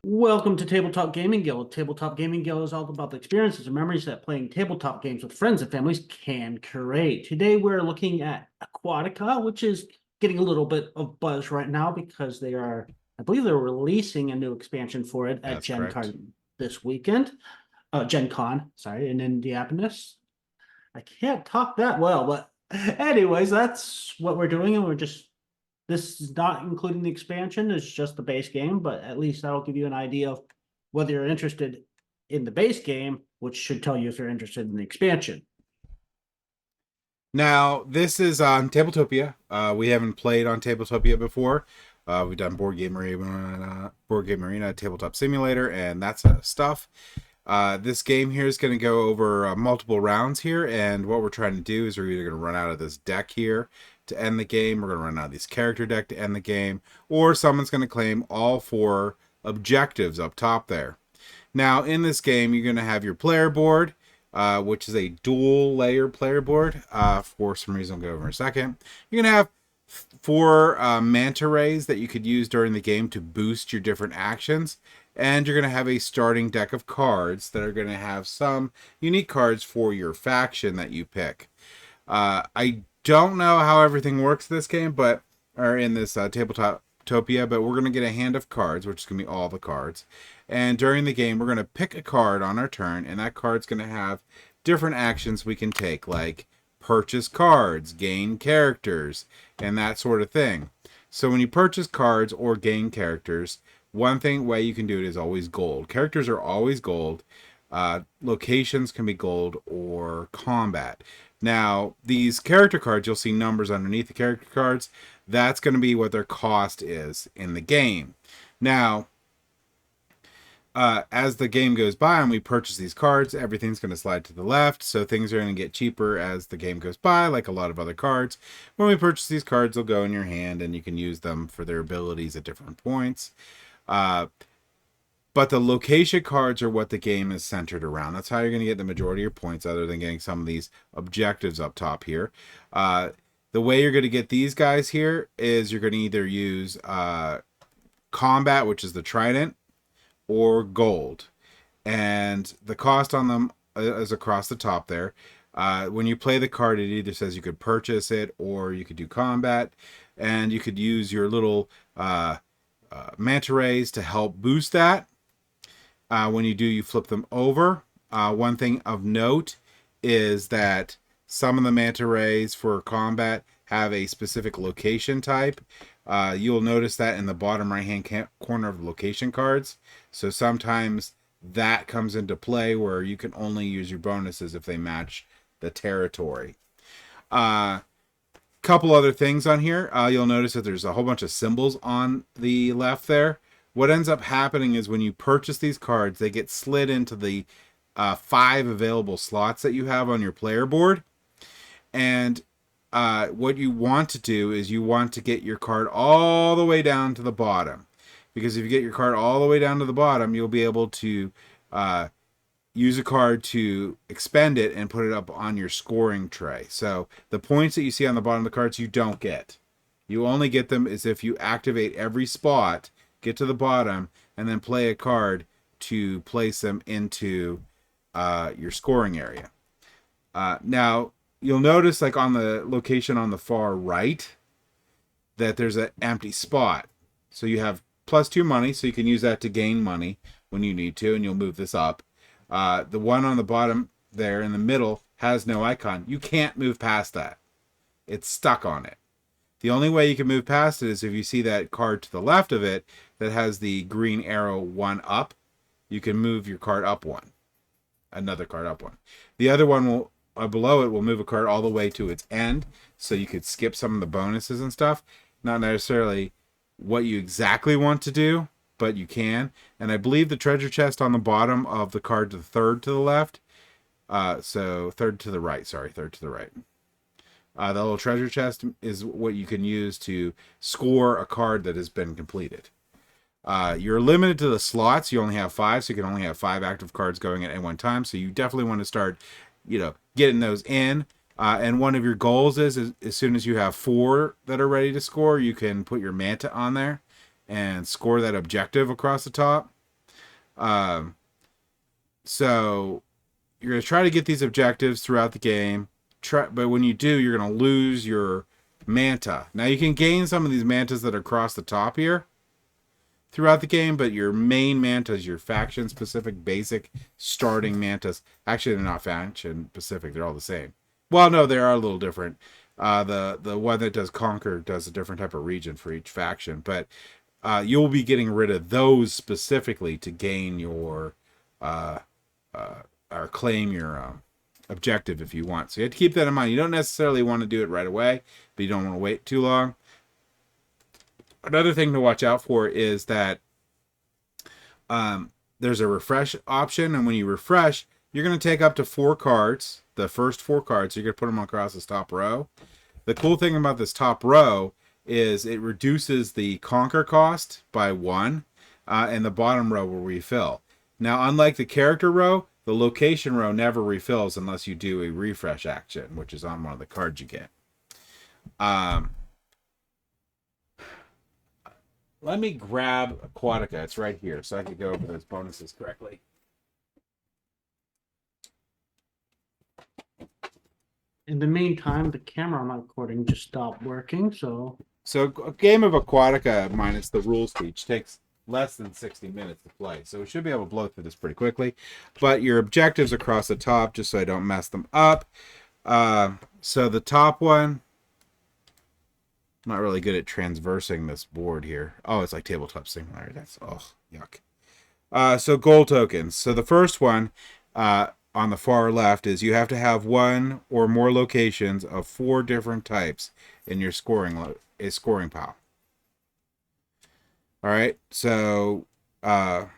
Welcome to Tabletop Gaming Guild. Tabletop Gaming Guild is all about the experiences and memories that playing tabletop games with friends and families can create. Today we're looking at Aquatica, which is getting a little bit of buzz right now because I believe they're releasing a new expansion for it at That's Gen correct. Con this weekend. Gen Con, sorry, in Indianapolis. I can't talk that well, but anyways, that's what we're doing, and this is not including the expansion, it's just the base game, but at least that'll give you an idea of whether you're interested in the base game, which should tell you if you're interested in the expansion. Now, this is on Tabletopia. We haven't played on Tabletopia before. We've done Board Game Arena, Tabletop Simulator, and that sort of stuff. This game here is going to go over multiple rounds here, and what we're trying to do is we're either going to run out of this deck here to end the game, we're going to run out of this character deck to end the game, or someone's going to claim all four objectives up top there. Now, in this game, you're going to have your player board, which is a dual layer player board. For some reason, I'll go over in a second. You're going to have four manta rays that you could use during the game to boost your different actions. And you're going to have a starting deck of cards that are going to have some unique cards for your faction that you pick. I don't know how everything works this game, or in this Tabletopia, but we're going to get a hand of cards, which is going to be all the cards. And during the game, we're going to pick a card on our turn, and that card's going to have different actions we can take, like purchase cards, gain characters, and that sort of thing. So when you purchase cards or gain characters, way you can do it is always gold. Characters are always gold. Locations can be gold or combat. Now, these character cards, you'll see numbers underneath the character cards. That's going to be what their cost is in the game. Now, as the game goes by and we purchase these cards, everything's going to slide to the left. So things are going to get cheaper as the game goes by, like a lot of other cards. When we purchase these cards, they'll go in your hand and you can use them for their abilities at different points. But the location cards are what the game is centered around. That's how you're going to get the majority of your points, other than getting some of these objectives up top here. The way you're going to get these guys here is you're going to either use combat, which is the trident, or gold. And the cost on them is across the top there. When you play the card, it either says you could purchase it or you could do combat. And you could use your little manta rays to help boost that. When you do, you flip them over. One thing of note is that some of the manta rays for combat have a specific location type. You'll notice that in the bottom right hand corner of the location cards. So sometimes that comes into play where you can only use your bonuses if they match the territory. Couple other things on here. You'll notice that there's a whole bunch of symbols on the left there. What ends up happening is when you purchase these cards, they get slid into the 5 available slots that you have on your player board. And what you want to do is you want to get your card all the way down to the bottom. Because if you get your card all the way down to the bottom, you'll be able to use a card to expend it and put it up on your scoring tray. So the points that you see on the bottom of the cards, you don't get. You only get them is if you activate every spot, get to the bottom, and then play a card to place them into your scoring area. Now, you'll notice like on the location on the far right that there's an empty spot. So you have +2 money, so you can use that to gain money when you need to, and you'll move this up. The one on the bottom there in the middle has no icon. You can't move past that. It's stuck on it. The only way you can move past it is if you see that card to the left of it that has the green arrow 1 up. You can move your card up 1. Another card up 1. The other one will below it will move a card all the way to its end, so you could skip some of the bonuses and stuff. Not necessarily what you exactly want to do, but you can. And I believe the treasure chest on the bottom of the card to the third to the left. Third to the right. The little treasure chest is what you can use to score a card that has been completed. You're limited to the slots. You only have 5, so you can only have 5 active cards going at any one time. So you definitely want to start, getting those in. And one of your goals is as soon as you have 4 that are ready to score, you can put your manta on there and score that objective across the top. Um, so you're going to try to get these objectives throughout the game. But when you do, you're going to lose your manta. Now you can gain some of these mantas that are across the top here throughout the game, but your main mantas, your faction specific basic starting mantas, actually they're not faction specific, they're all the same. Well, no, they are a little different. The one that does conquer does a different type of region for each faction, but you'll be getting rid of those specifically to gain your or claim your objective if you want. So you have to keep that in mind. You don't necessarily want to do it right away, but you don't want to wait too long. Another thing to watch out for is that there's a refresh option, and when you refresh, you're going to take up to 4 cards, the first 4 cards, so you're going to put them across this top row. The cool thing about this top row is it reduces the conquer cost by 1, and the bottom row will refill. Now, unlike the character row, the location row never refills unless you do a refresh action, which is on one of the cards you get. Let me grab Aquatica. It's right here, so I can go over those bonuses correctly. In the meantime, the camera on my recording just stopped working, so... So a game of Aquatica minus the rules speech takes less than 60 minutes to play, so we should be able to blow through this pretty quickly. But your objectives across the top, just so I don't mess them up. So the top one... I'm not really good at transversing this board here. Oh, it's like Tabletop Simulator. That's, oh, yuck. So gold tokens. So the first one on the far left is you have to have 1 or more locations of 4 different types in your scoring pile. All right. So you have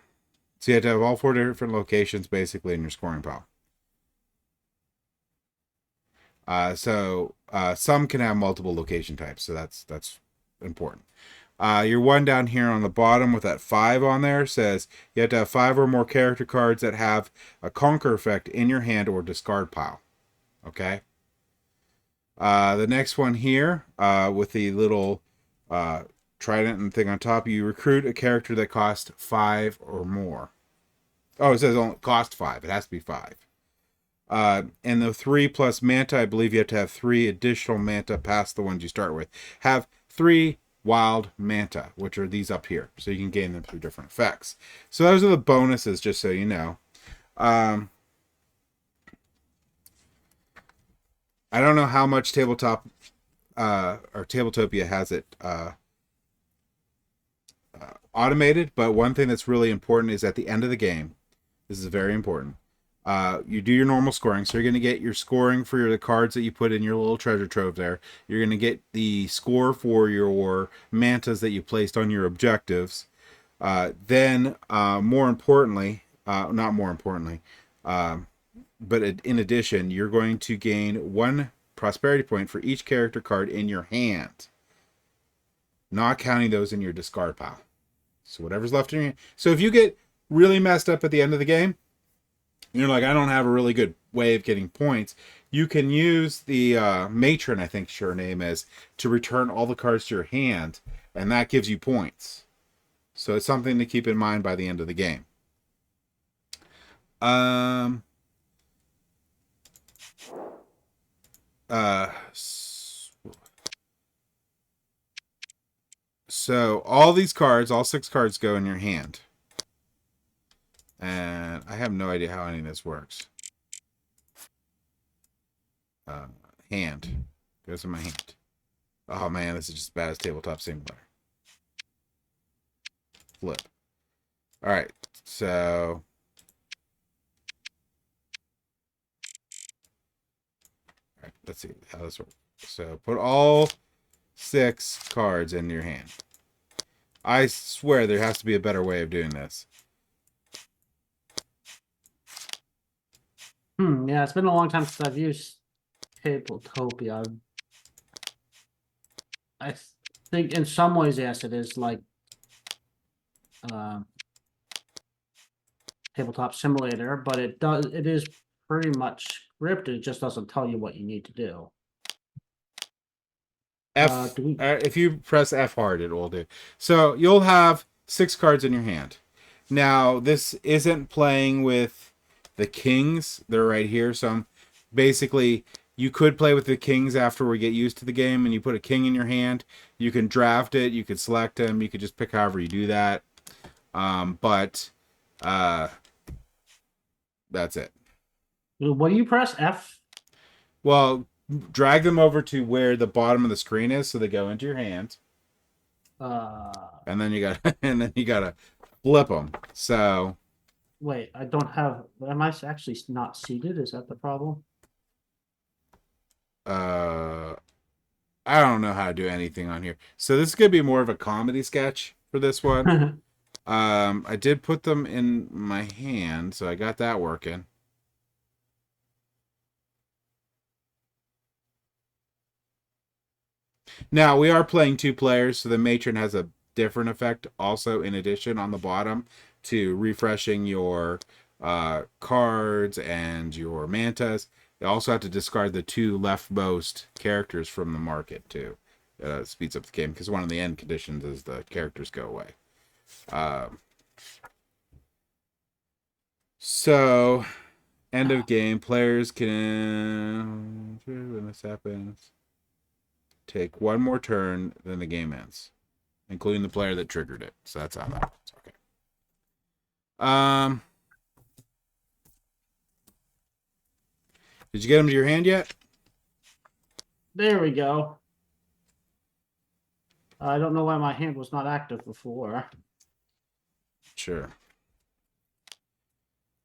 to have all 4 different locations basically in your scoring pile. Some can have multiple location types, so that's important. Your one down here on the bottom with that 5 on there says you have to have 5 or more character cards that have a conquer effect in your hand or discard pile. Okay. The next one here, with the little trident and thing on top, you recruit a character that costs 5 or more. Oh, it says only cost 5. It has to be 5. And the 3 plus manta, I believe you have to have 3 additional manta past the ones you start with. Have 3 wild manta, which are these up here. So you can gain them through different effects. So those are the bonuses, just so you know. I don't know how much Tabletop or Tabletopia has it automated, but one thing that's really important is at the end of the game, this is very important, you do your normal scoring. So you're going to get your scoring for the cards that you put in your little treasure trove there. You're going to get the score for your mantas that you placed on your objectives. Then, more importantly, not more importantly, but in addition, you're going to gain 1 prosperity point for each character card in your hand, not counting those in your discard pile. So whatever's left in your hand. So if you get really messed up at the end of the game, you're like, I don't have a really good way of getting points, you can use the matron, I think her name is, to return all the cards to your hand, and that gives you points. So it's something to keep in mind by the end of the game. So all these cards, all 6 cards go in your hand. And I have no idea how any of this works. Hand. Goes in my hand. Oh man, this is just as bad as Tabletop Simulator. Flip. Alright, so... Alright, let's see how this works. So put all 6 cards in your hand. I swear there has to be a better way of doing this. Yeah, it's been a long time since I've used Tabletopia. I think in some ways, yes, it is like Tabletop Simulator, but it is pretty much scripted. It just doesn't tell you what you need to do. If you press F hard, it will do. So you'll have 6 cards in your hand. Now, this isn't playing with the kings. They're right here. So basically, you could play with the kings after we get used to the game, and you put a king in your hand. You can draft it. You could select him. You could just pick however you do that. But that's it. What do you press? F? Well, drag them over to where the bottom of the screen is, so they go into your hand, and then you got to flip them. So wait, I don't have. Am I actually not seated? Is that the problem? I don't know how to do anything on here. So this is gonna be more of a comedy sketch for this one. I did put them in my hand, so I got that working. Now we are playing 2 players, so the matron has a different effect also in addition on the bottom to refreshing your cards and your mantas. You also have to discard the 2 leftmost characters from the market too. Speeds up the game because one of the end conditions is the characters go away. So, end of game, players can, when this happens, take 1 more turn, then the game ends, including the player that triggered it. So that's how that happens. Okay. Did you get them to your hand yet? There we go. I don't know why my hand was not active before. Sure.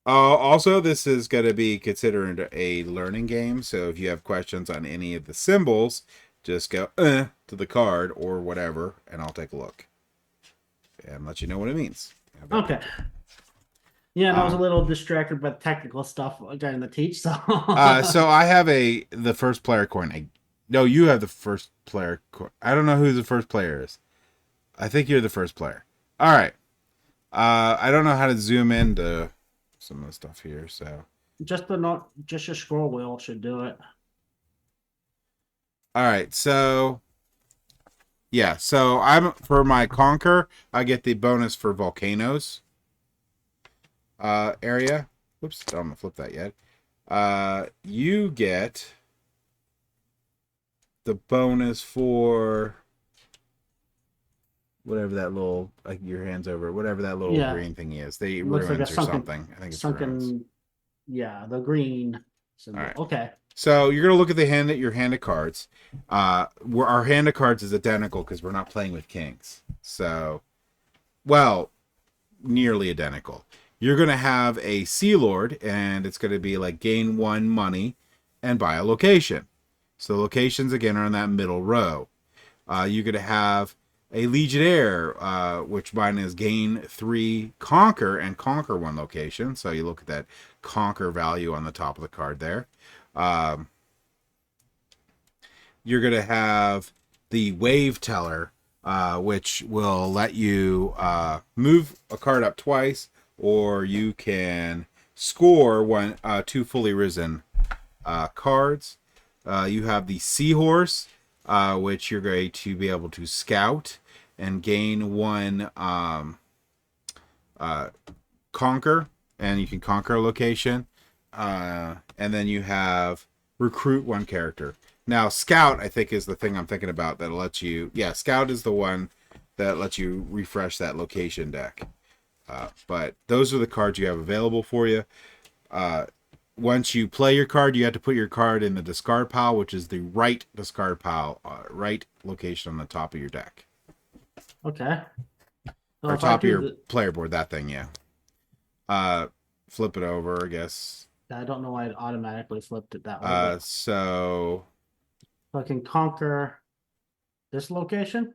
Also, this is going to be considered a learning game. So if you have questions on any of the symbols, just go to the card or whatever, and I'll take a look and let you know what it means. Okay. Yeah, and I was a little distracted by technical stuff during the teach. So, so I have the first player coin. No, you have the first player coin. I don't know who the first player is. I think you're the first player. All right. I don't know how to zoom into some of the stuff here. So just your scroll wheel should do it. all right. So yeah. So I'm for my conquer. I get the bonus for volcanoes. Area. Whoops, I don't want to flip that yet. You get the bonus for whatever that little, like your hands over, whatever that little green thing is. They ruins like or something. I think it's ruins. Yeah, the green symbol. Right. Okay. So you're gonna look at your hand of cards. Where our hand of cards is identical because we're not playing with kings. So, well, nearly identical. You're going to have a Sea Lord, and it's going to be like gain 1 money and buy a location. So the locations, again, are in that middle row. You're going to have a Legionnaire, which mine is gain 3 conquer and conquer 1 location. So you look at that conquer value on the top of the card there. You're going to have the Wave Teller, which will let you move a card up twice, or you can score 2 fully risen cards. You have the Seahorse, which you're going to be able to scout and gain 1 conquer, and you can conquer a location. And then you have recruit 1 character. Now, scout, I think, is the thing I'm thinking about that lets you... Yeah, scout is the one that lets you refresh that location deck. But those are the cards you have available for you. Once you play your card, you have to put your card in the discard pile, which is the right discard pile, right location on the top of your deck. Okay. So or top of your player board, that thing, yeah. Flip it over, I guess. I don't know why it automatically flipped it that way. So I can conquer this location.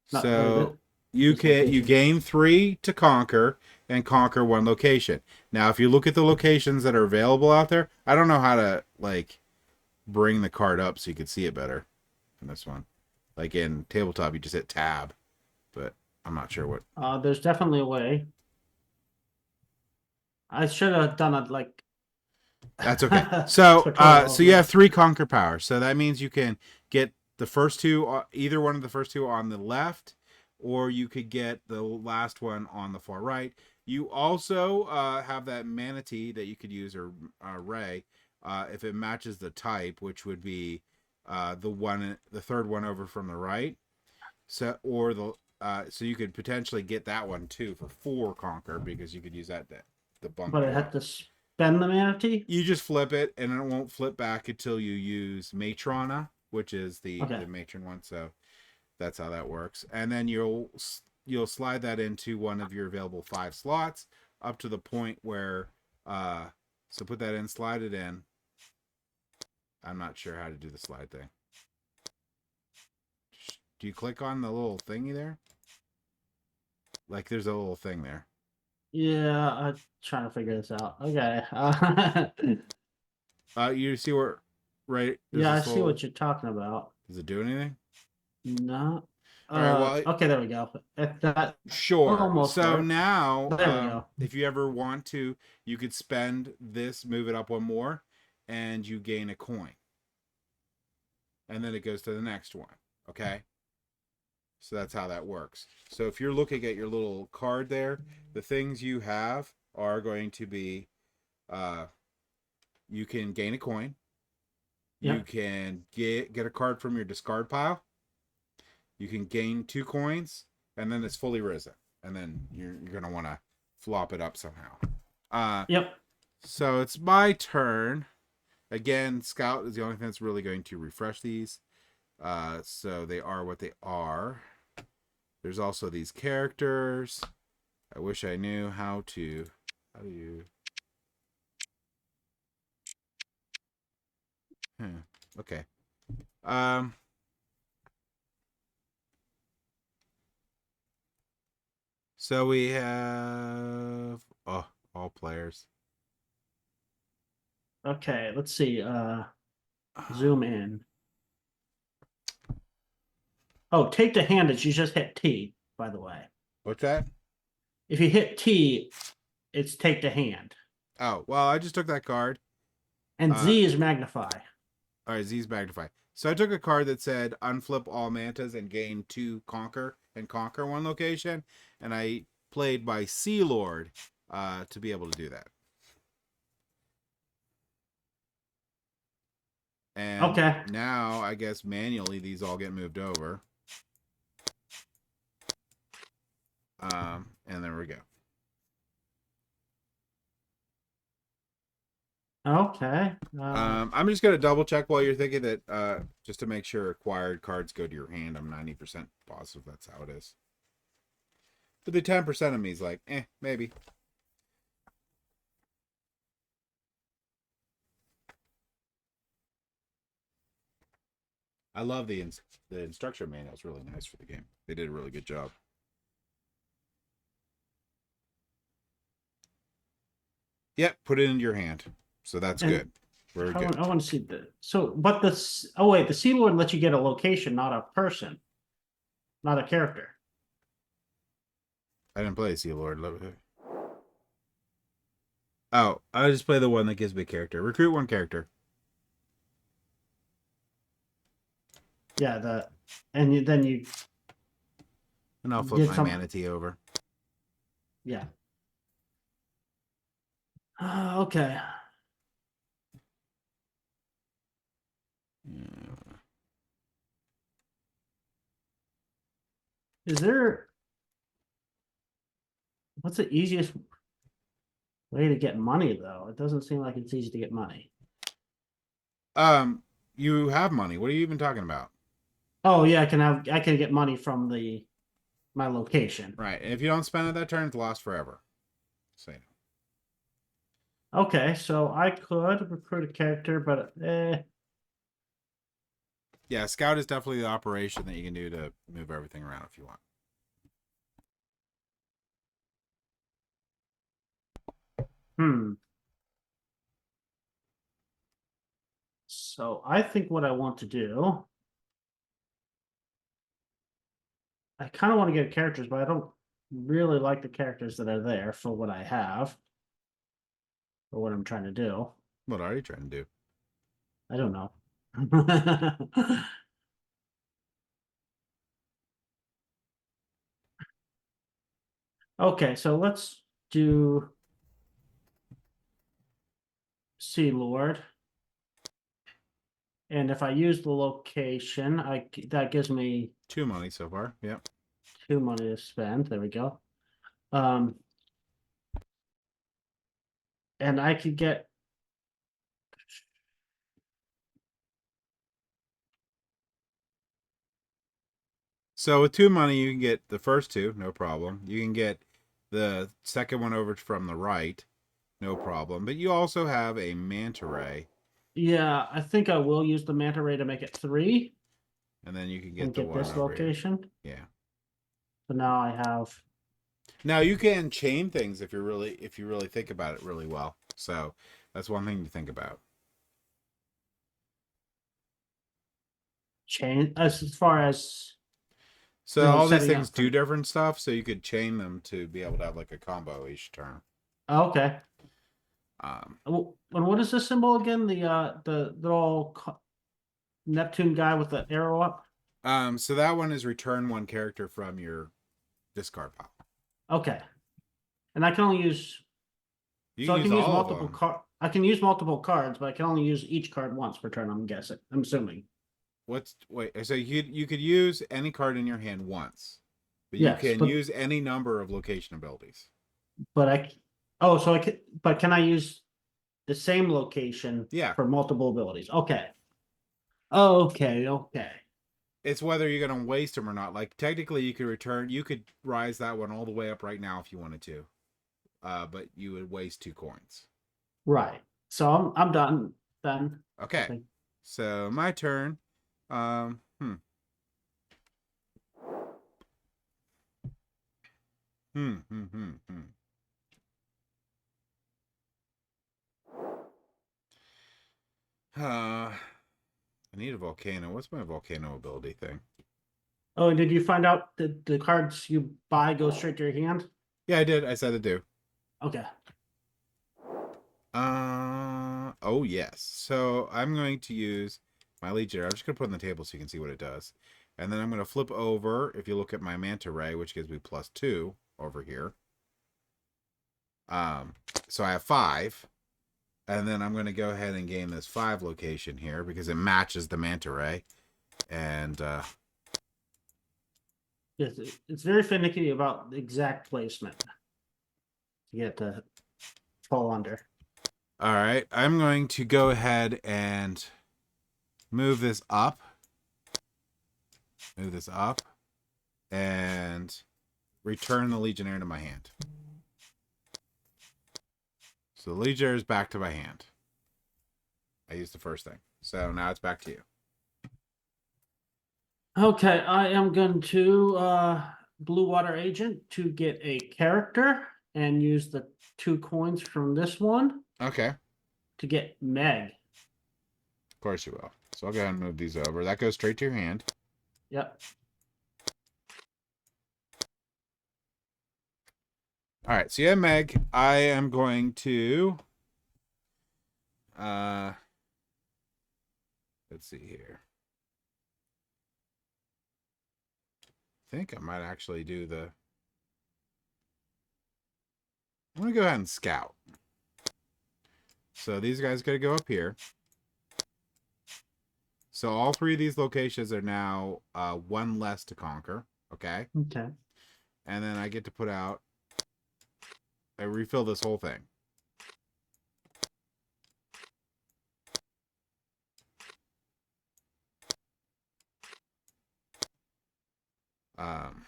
So you gain 3 to conquer and conquer 1 location. Now, if you look at the locations that are available out there, I don't know how to like bring the card up so you can see it better in this one. Like in Tabletop, you just hit tab, but I'm not sure what. There's definitely a way. I should have done it like. That's okay. So, so you have 3 conquer powers. So that means you can get the first 2, either one of the first 2 on the left, or you could get the last one on the far right. You also have that manatee that you could use, or ray, if it matches the type, which would be the third one over from the right. So so you could potentially get that one too for 4 conquer, because you could use that to bump But I you had up. to spend the manatee. You just flip it, and it won't flip back until you use Matrona, which is Okay. the matron one. So that's how that works. And then you'll slide that into one of your available 5 slots up to the point where so put that in, slide it in. I'm not sure how to do the slide thing. Do you click on the little thingy there? Like there's a little thing there. Yeah, I'm trying to figure this out. Okay. You see where right there's Yeah, I this see little. what you're talking about. Does it do anything? No. All right. Well, Okay, there we go. That sure. almost So worked. now, There we go. if you ever want to, you could spend this, move it up one more, and you gain a coin. And then it goes to the next one. Okay? So that's how that works. So if you're looking at your little card there, the things you have are going to be you can gain a coin. You Yep. can get a card from your discard pile. You can gain 2 coins, and then it's fully risen. And then you're going to want to flop it up somehow. Yep. So it's my turn. Again, Scout is the only thing that's really going to refresh these. So they are what they are. There's also these characters. I wish I knew how do you... Okay. So we have all players. Okay, let's see. Zoom in. Oh, take the hand that you just hit T, by the way. What's that? If you hit T, it's take the hand. Oh, well, I just took that card. And Z is magnify. All right, Z's magnify. So I took a card that said unflip all mantas and gain 2 conquer and conquer 1 location, and I played by Sea Lord to be able to do that. And Okay. now I guess manually these all get moved over. And there we go. Okay. I'm just gonna double check while you're thinking that just to make sure acquired cards go to your hand. I'm 90% positive that's how it is. But the 10% of me is like, maybe. I love the instruction manual. It's really nice for the game. They did a really good job. Yep, put it into your hand. So that's good. Very good. I want to see the but the the Sea Lord lets you get a location, not a person, not a character. I didn't play Sea Lord. Oh, I just play the one that gives me a character. Recruit 1 character. Yeah, then you. And I'll flip my manatee over. Yeah. Okay. Yeah. Is there? What's the easiest way to get money, though? It doesn't seem like it's easy to get money. You have money. What are you even talking about? Oh yeah, I can get money from my location. Right. And if you don't spend it that turn, it's lost forever. So you know. Okay, so I could recruit a character, but yeah, Scout is definitely the operation that you can do to move everything around if you want. So I think what I want to do, I kind of want to get characters, but I don't really like the characters that are there for what I have, or what I'm trying to do. What are you trying to do? I don't know. Okay, so let's do Sea Lord. And if I use the location, that gives me 2 money so far. Yep. 2 money to spend. There we go. And I could get So with 2 money, you can get the first 2, no problem. You can get the second one over from the right, no problem. But you also have a manta ray, yeah, I think I will use the manta ray to make it 3 and then you can get and the get one this over here. location. Yeah. So now I have Now you can chain things if you really think about it really well. So that's one thing to think about. chain as far as So all these setting things up do for. different stuff, so you could chain them to be able to have like a combo each turn. Okay. Um, And what is this symbol again? The little Neptune guy with the arrow up. so that one is return 1 character from your discard pile. Okay. And I can only use You so can I use can use all of multiple them. card. I can use multiple cards, but I can only use each card once per turn. I'm guessing. I'm assuming. So you could use any card in your hand once, but you Yes, can use any number of location abilities. but I. Oh, so I can. But can I use the same location Yeah, for multiple abilities? Okay. Okay. Okay. it's whether you're going to waste them or not. Like technically, you could rise that one all the way up right now if you wanted to, but you would waste 2 coins. Right. So I'm done then. I Okay, think. so my turn. Um, hmm, hmm, hmm, hmm, hmm. I need a volcano. What's my volcano ability thing? Oh, and did you find out that the cards you buy go straight to your hand? Yeah, I did. I said I do. Okay. Oh yes. So I'm going to use my Legionnaire. I'm just gonna put it on the table so you can see what it does. And then I'm gonna flip over, if you look at my Manta Ray, which gives me +2 over here. So I have 5. And then I'm gonna go ahead and gain this 5 location here because it matches the Manta Ray. And Yes, it's very finicky about the exact placement to get to fall under. all right, I'm going to go ahead and move this up. Move this up. And return the Legionnaire to my hand. So the Legionnaire is back to my hand. I used the first thing. So now it's back to you. Okay, I am going to Blue Water Agent to get a character and use the 2 coins from this one Okay. Of to get Meg. course you will. So I'll go ahead and move these over. That goes straight to your hand. Yep. All right. So you have Meg. I am going to let's see here. I think I might actually do the I'm gonna go ahead and scout. So these guys gotta go up here. So all 3 of these locations are now 1 less to conquer. Okay. Okay. And then I get to put out I refill this whole thing. Um,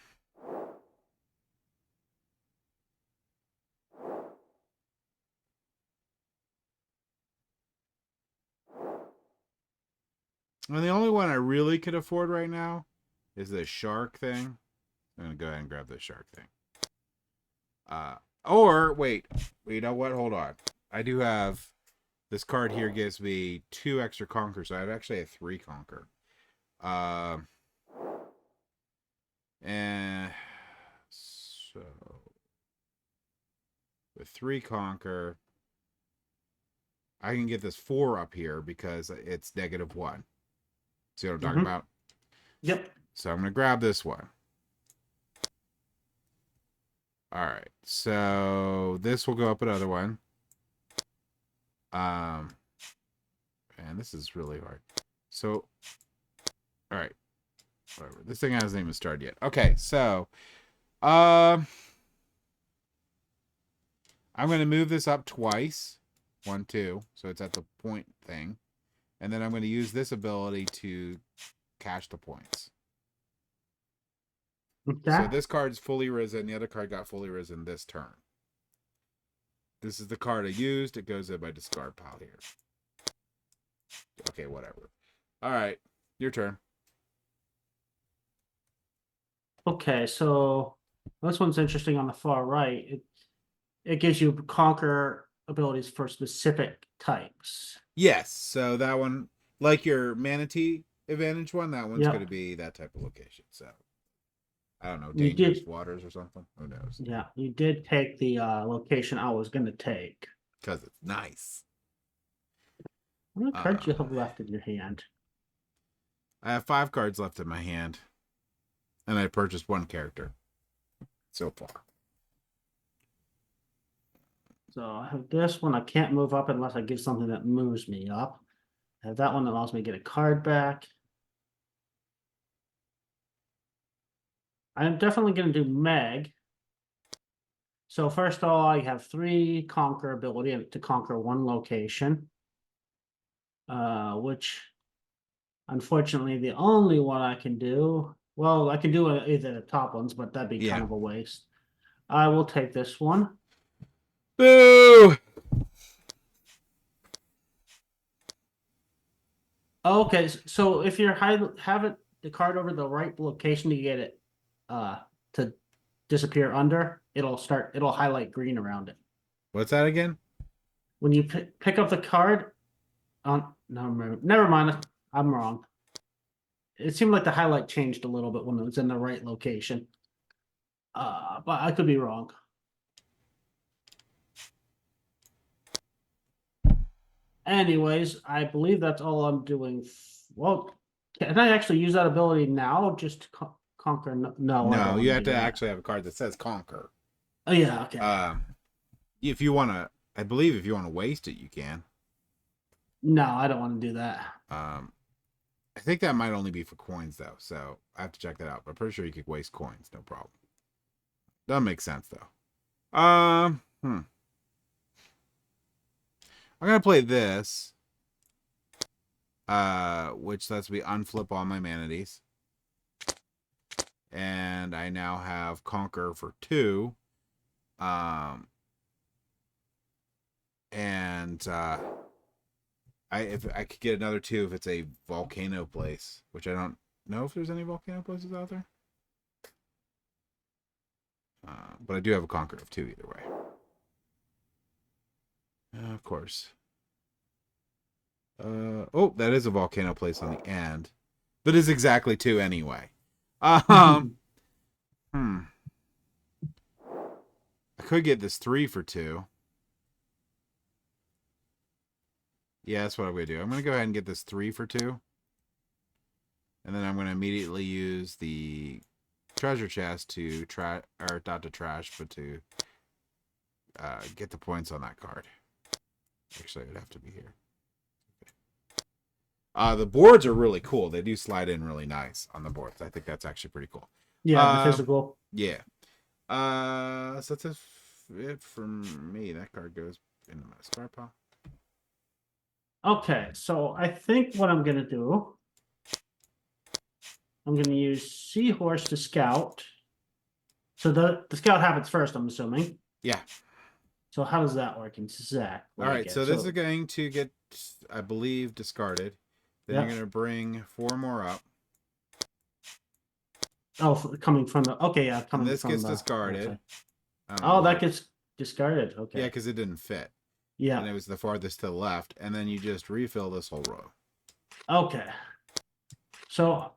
and the only one I really could afford right now is this shark thing. I'm gonna go ahead and grab this shark thing. Or wait, you know what? Hold on. I do have this card here gives me 2 extra conquer, so I have actually a 3 conquer. And so with 3 conquer, I can get this 4 up here because it's -1. See what I'm talking about? Yep. So I'm gonna grab this one. All right. So this will go up another one. And this is really hard. So, all right. Whatever. This thing hasn't even started yet. Okay. So, I'm going to move this up twice. 1, 2. So it's at the point thing. And then I'm going to use this ability to cash the points. Okay. So this card's fully risen. The other card got fully risen this turn. This is the card I used. It goes in my discard pile here. Okay, whatever. All right. Your turn. Okay, so this one's interesting on the far right. It gives you conquer abilities for specific types. Yes. So that one, like your manatee advantage one, that one's Yep. going to be that type of location. So I don't know, You dangerous did, waters or something. Who knows? yeah, you did take the location I was gonna take. Because it's nice. How many cards do you have left in your hand? I have 5 cards left in my hand, and I purchased 1 character so far. So I have this one. I can't move up unless I give something that moves me up. I have that one that allows me to get a card back. I'm definitely going to do Meg. So first of all, I have 3 conquer ability to conquer 1 location. Which unfortunately the only one I can do. Well, I can do either the top ones, but that'd be kind of a waste. I will take this one. Boo! Okay, so if you're have it the card over the right location to get it to disappear under, it'll highlight green around it. What's that again? When you pick up the card on no, never mind, I'm wrong. It seemed like the highlight changed a little bit when it was in the right location. But I could be wrong. Anyways, I believe that's all I'm doing. Well, can I actually use that ability now just to conquer? No, I No, don't you wanna have do to that. actually have a card that says conquer. Oh yeah, okay. If you want to, I believe if you want to waste it, you can. No, I don't want to do that. I think that might only be for coins though, so I have to check that out. But I'm pretty sure you could waste coins, no problem. Doesn't make sense though. I'm gonna play this, which lets me unflip all my manatees, and I now have conquer for 2. And if I could get another 2 if it's a volcano place, which I don't know if there's any volcano places out there. But I do have a conquer of 2 either way. Of course. Oh, that is a volcano place on the end, but it's exactly 2 anyway. I could get this 3 for 2. Yeah, that's what I'm going to do. I'm going to go ahead and get this 3 for 2. And then I'm going to immediately use the treasure chest to or not to trash, but to get the points on that card. Actually, it'd have to be here. Okay. The boards are really cool. They do slide in really nice on the boards. I think that's actually pretty cool. Yeah, the physical. Yeah. So that's it from me. That card goes into my discard pile. Okay, so I think what I'm gonna do, I'm gonna use Seahorse to scout. So the scout happens first, I'm assuming. Yeah. So how does that work exactly? All right, so this is going to get, I believe, discarded. Then you're going to bring 4 more up. Oh, coming from the okay, yeah, coming and this from gets the, discarded. Oh, that gets discarded. Okay. Yeah, because it didn't fit. Yeah. And it was the farthest to the left, and then you just refill this whole row. Okay. So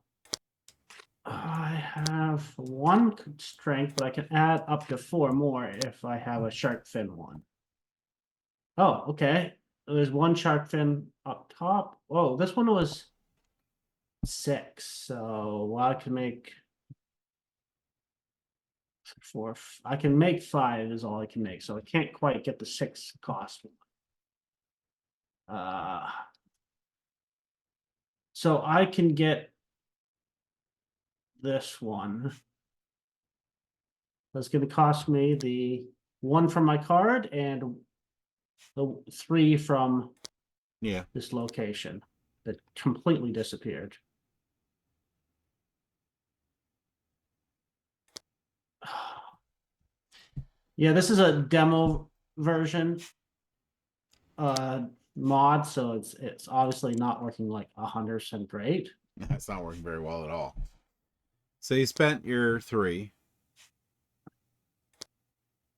I have 1 strength, but I can add up to 4 more if I have a shark fin one. Oh, okay. There's 1 shark fin up top. Oh, this one was 6. So I can make I can make 5 is all I can make, so I can't quite get the 6 cost. So I can get this one. That's going to cost me the 1 from my card and the 3 from this location that completely disappeared. Yeah, this is a demo version mod, so it's obviously not working like 100% great. It's not working very well at all. So you spent your 3.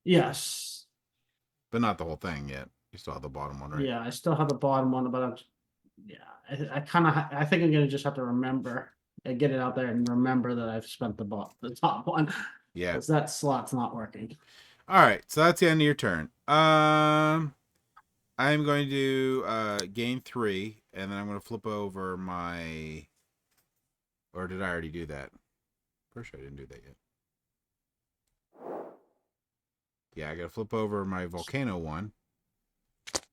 Yes. But not the whole thing yet. You still have the bottom one, right? Yeah, I still have the bottom one, but I kind of I think I'm gonna just have to remember and get it out there and remember that I've spent the top one. Yeah. Because that slot's not working. All right, so that's the end of your turn. I'm going to gain 3, and then I'm going to flip over my. Or did I already do that? Pretty sure I didn't do that yet. Yeah, I got to flip over my volcano one.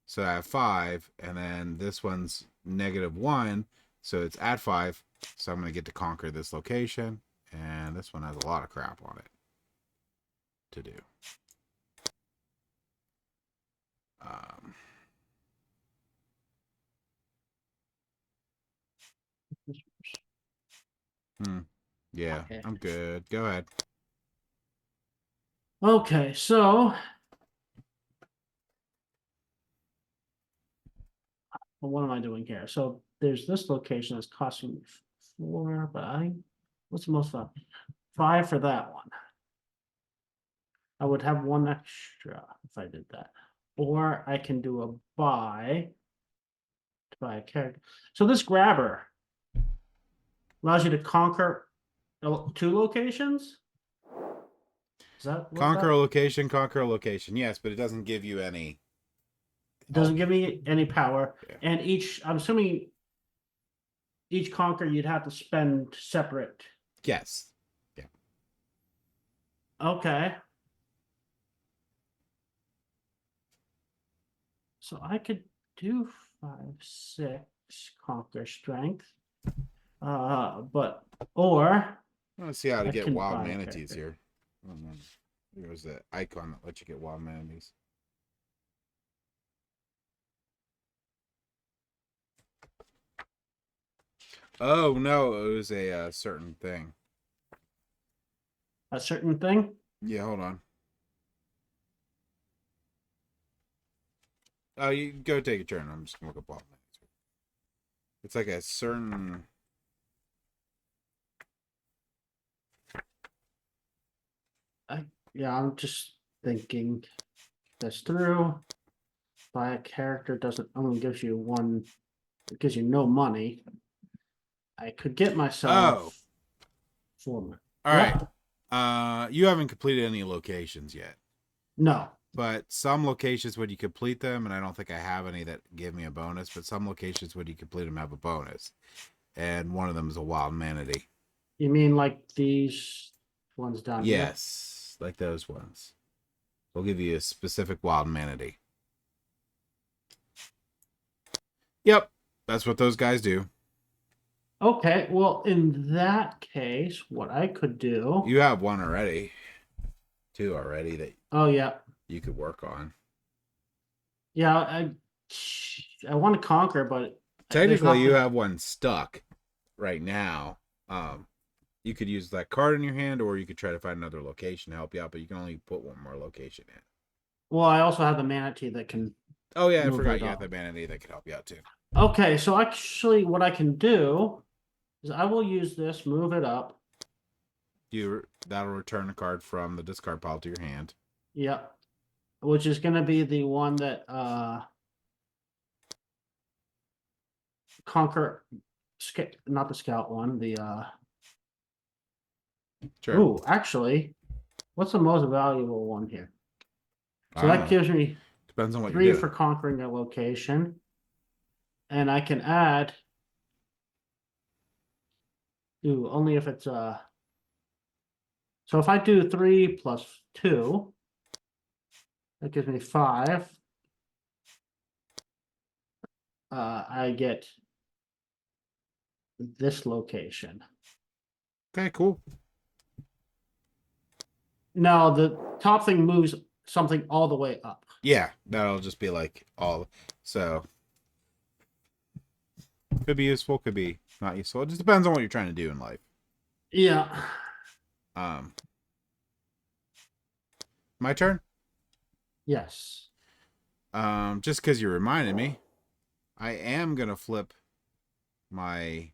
So I have 5, and then this one's -1, so it's at 5. So I'm going to get to conquer this location, and this one has a lot of crap on it to do. Yeah, Okay. I'm good. Go ahead. Okay, so what am I doing here? So there's this location that's costing me 4, but what's the most fun? 5 for that one. I would have 1 extra if I did that. Or I can do a buy to buy a character. So this grabber allows you to conquer 2 locations? Is that what Conquer a location. Yes, but it doesn't give you any. doesn't give me any power. Yeah. And I'm assuming each conquer you'd have to spend separate. Yes. Yeah. Okay. So I could do 5, 6 conquer strength. Or Let's see how to I get can wild buy a manatees character. here. There's the icon that lets you get wild manatees. Oh no, it was a certain thing. A certain thing? Yeah, hold on. Oh, you go take a turn. I'm just gonna look up wild manatees. It's like a certain. Yeah, I'm just thinking this through. Buy a character doesn't only gives you 1, it gives you no money. I could get myself 4. All right. You haven't completed any locations yet. No. But some locations when you complete them, and I don't think I have any that give me a bonus, but some locations when you complete them have a bonus. And one of them is a wild manatee. You mean like these ones down here? Yes, like those ones. They'll give you a specific wild manatee. Yep, that's what those guys do. Okay, well, in that case, what I could do. You have 1 already. 2 already that. Oh, yeah. You could work on. Yeah, I want to conquer, but technically you have 1 stuck right now. You could use that card in your hand, or you could try to find another location to help you out, but you can only put 1 more location in. Well, I also have the manatee that can. Oh yeah, I forgot you have the manatee that can help you out too. Okay, so actually what I can do is I will use this, move it up. That'll return a card from the discard pile to your hand. Yep. Which is going to be the one that conquer, not the scout one, the Sure. Ooh, actually, what's the most valuable one here? So that gives me depends on what 3 you're doing. for conquering a location. And I can add only if it's So if I do 3 plus 2, that gives me 5. I get this location. Okay, cool. Now the top thing moves something all the way up. Yeah, that'll just be like all. So could be useful, could be not useful. It just depends on what you're trying to do in life. Yeah. My turn. Yes. Just because you reminded me, I am gonna flip my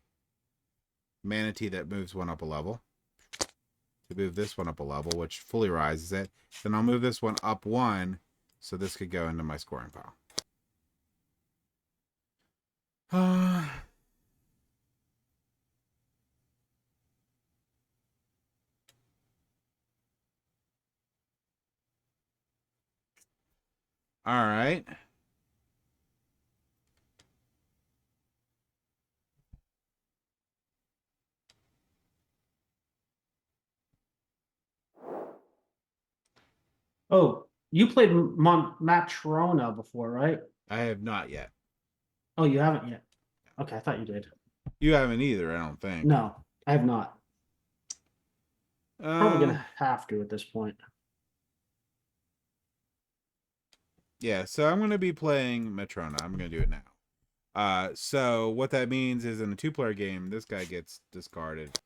manatee that moves one up a level to move this one up a level, which fully rises it. Then I'll move this one up 1, so this could go into my scoring pile. All right. Oh, you played Matrona before, right? I have not yet. Oh, you haven't yet. Okay, I thought you did. You haven't either, I don't think. No, I have not. Probably gonna have to at this point. Yeah, so I'm going to be playing Metrona. I'm going to do it now. So what that means is in a 2-player game, this guy gets discarded.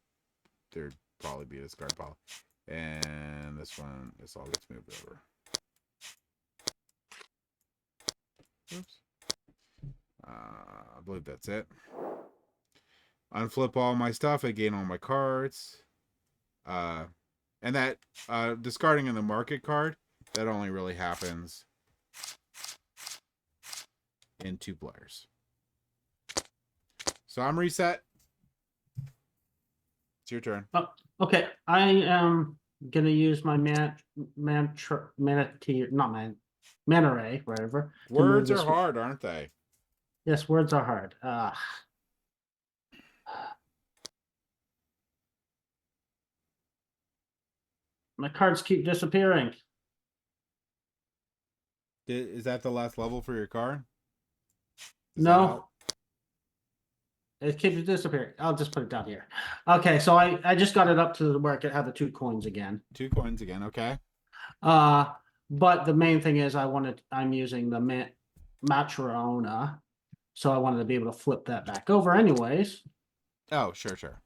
There'd probably be a discard pile. And this all gets moved over. Oops. I believe that's it. Unflip all my stuff. I gain all my cards. And that discarding in the market card, that only really happens in 2 players. So I'm reset. It's your turn. Oh, okay, I am gonna use my manatee, not man, manta ray, whatever. Words are hard, aren't they? Yes, words are hard. My cards keep disappearing. Is that the last level for your card? No. It keeps disappearing. I'll just put it down here. Okay, so I just got it up to where I could have the 2 coins again. 2 coins again, okay. But the main thing is I'm using the Matrona, so I wanted to be able to flip that back over anyways. Oh, sure.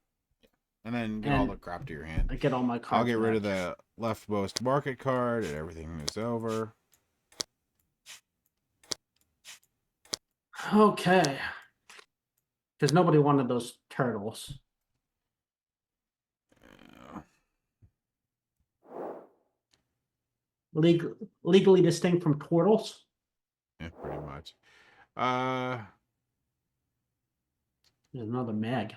And then get all the crap to your hand. I get all my cards. I'll get rid of the leftmost market card and everything moves over. Okay. Because nobody wanted those turtles. Legally distinct from turtles? Yeah, pretty much. There's another Meg.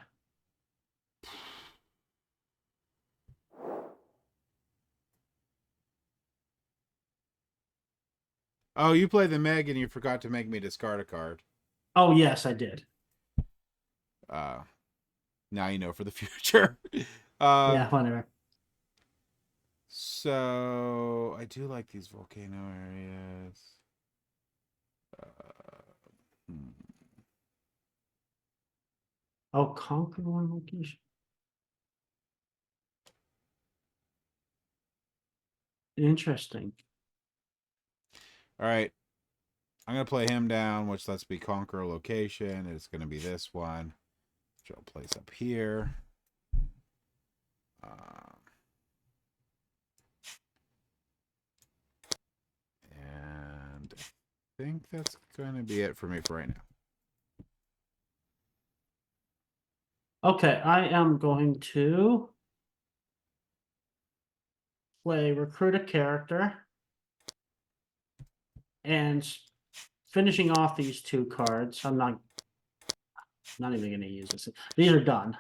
Oh, you play the Meg and you forgot to make me discard a card. Oh, yes, I did. Now you know for the future. Yeah, whatever. So I do like these volcano areas. Oh, conquer one location. Interesting. All right. I'm going to play him down, which lets me conquer a location. It's going to be this one, which I'll place up here. And I think that's going to be it for me for right now. Okay, I am going to play recruit a character and finishing off these 2 cards. I'm not even going to use this. These are done.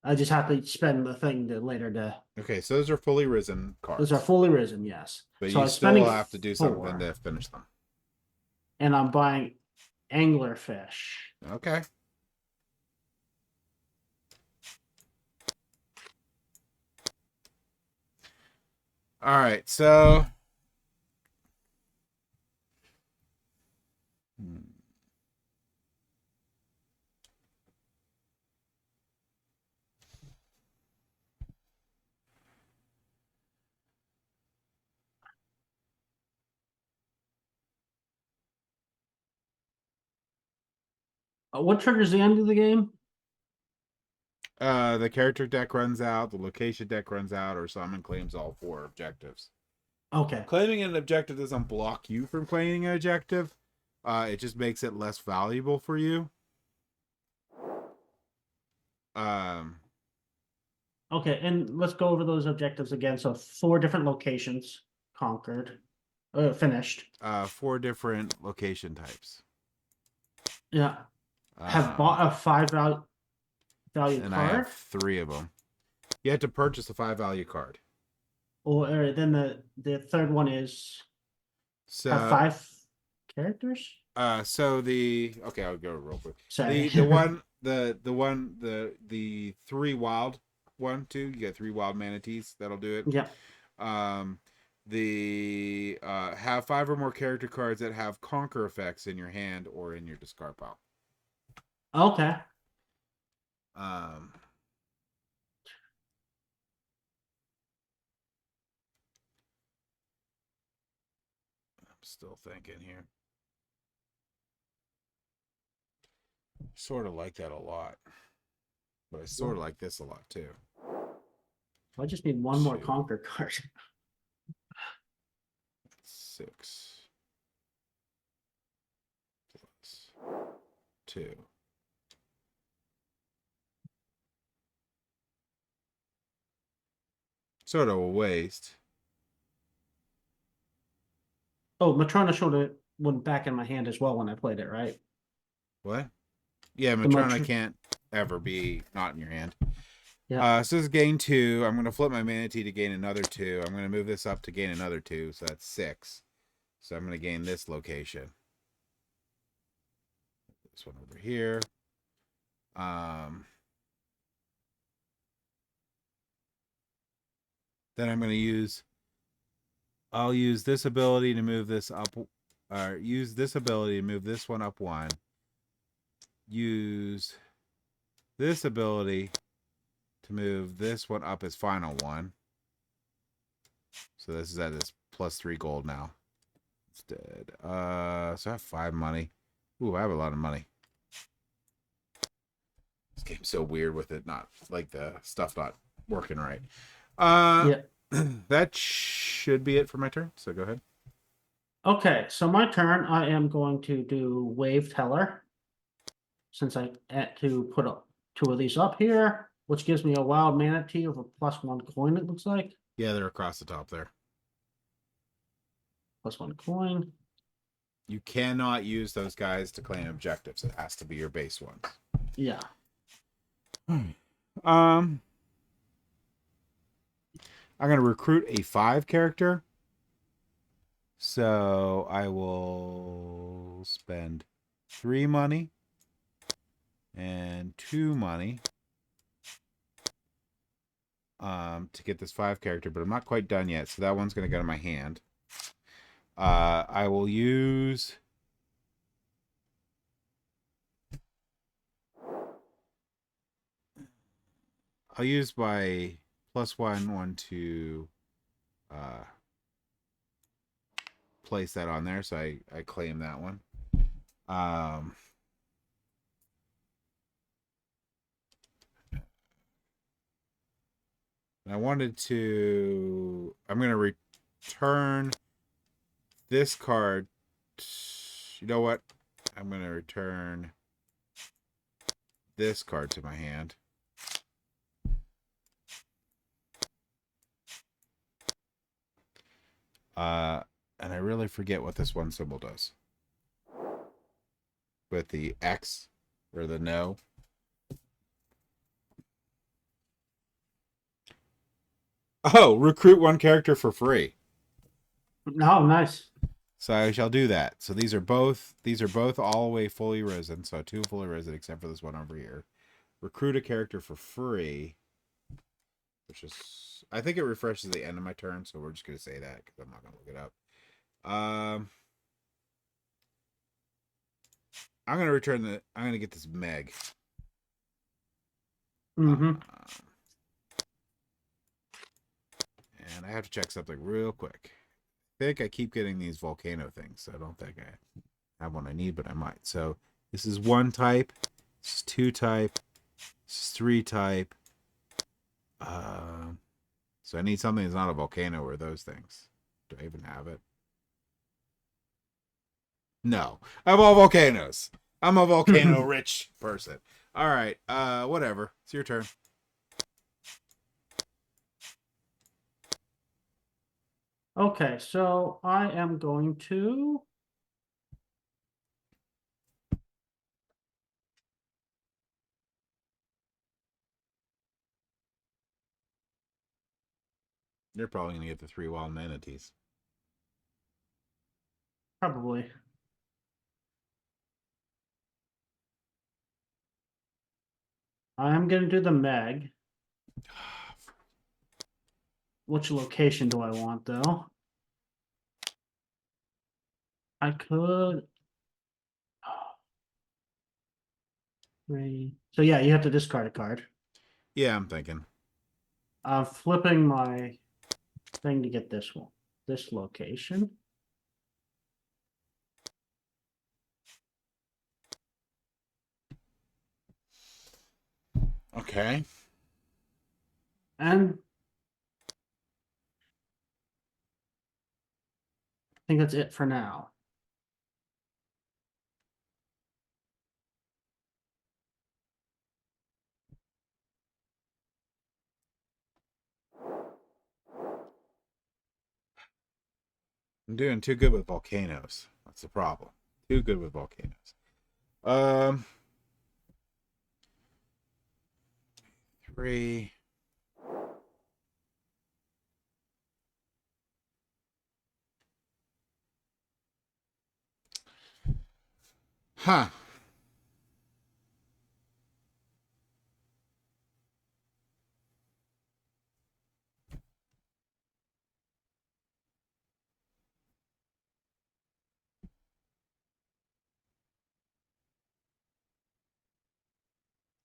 I just have to spend the thing to later to. Okay, so those are fully risen cards. Those are fully risen, yes. But so you still have to do something to finish them. And I'm buying anglerfish. All right, so What triggers the end of the game? the character deck runs out, the location deck runs out, or someone claims all 4 objectives. Okay. Claiming an objective doesn't block you from claiming an objective. It just makes it less valuable for you. Um, Okay, and let's go over those objectives again. So 4 different locations conquered, finished. 4 different location types. Yeah. Have bought a 5 value and card. I have 3 of them. You have to purchase a 5 value card. Or then the third one is So have 5 characters. so okay, I'll go real quick. Sorry. The 3 wild one too. You get 3 wild manatees. That'll do it. Yeah. The have 5 or more character cards that have conquer effects in your hand or in your discard pile. Okay. I'm still thinking here. Sort of like that a lot, but I sort of like this a lot too. I just need one more conquer card. 6 plus 2. Sort of a waste. Oh, Matrona should went back in my hand as well when I played it, right? What? Yeah, Matrona can't ever be not in your hand. Yeah. So this is gain 2. I'm going to flip my manatee to gain another 2. I'm going to move this up to gain another 2, so that's 6. So I'm going to gain this location. This one over here. Then I'm going to use... I'll use this ability to move this up... Or use this ability to move this one up 1. Use this ability to move this one up as final 1. So this is at this +3 gold now. Instead. So I have 5 money. Ooh, I have a lot of money. This game's so weird with it not like the stuff not working right. Yeah. That should be it for my turn. So go ahead. Okay, so my turn, I am going to do Wave Teller. Since I had to put up 2 of these up here, which gives me a wild manatee of a +1 coin, it looks like. Yeah, they're across the top there. +1 coin. You cannot use those guys to claim objectives. It has to be your base ones. Yeah. I'm going to recruit a 5 character. So I will spend 3 money and 2 money to get this 5 character, but I'm not quite done yet. So that one's going to go to my hand. I will use... I'll use my +1 to place that on there, so I claim that one. I wanted to... I'm going to return this card. You know what? I'm going to return this card to my hand. And I really forget what this one symbol does. With the X or the no. Oh, recruit 1 character for free. Oh, nice. So I shall do that. So these are both all the way fully risen. So 2 fully risen except for this one over here. Recruit a character for free. which is, I think it refreshes the end of my turn, so we're just gonna say that because I'm not gonna look it up. I'm gonna return the. I'm gonna get this Meg. Mm-hmm. And I have to check something real quick. I think I keep getting these volcano things, so I don't think I have one I need, but I might. So this is 1 type. This is 2 type. This is 3 type. So I need something that's not a volcano or those things. Do I even have it? No. I have all volcanoes. I'm a volcano rich person. All right. Whatever. It's your turn. Okay, so I am going to. You're probably gonna get the 3 wild manatees. Probably. I'm going to do the Meg. Which location do I want, though? I could. So yeah, you have to discard a card. Yeah, I'm thinking. I'm flipping my thing to get this one. This location. Okay. And I think that's it for now. I'm doing too good with volcanoes. That's the problem. Too good with volcanoes. Um, 3. Huh.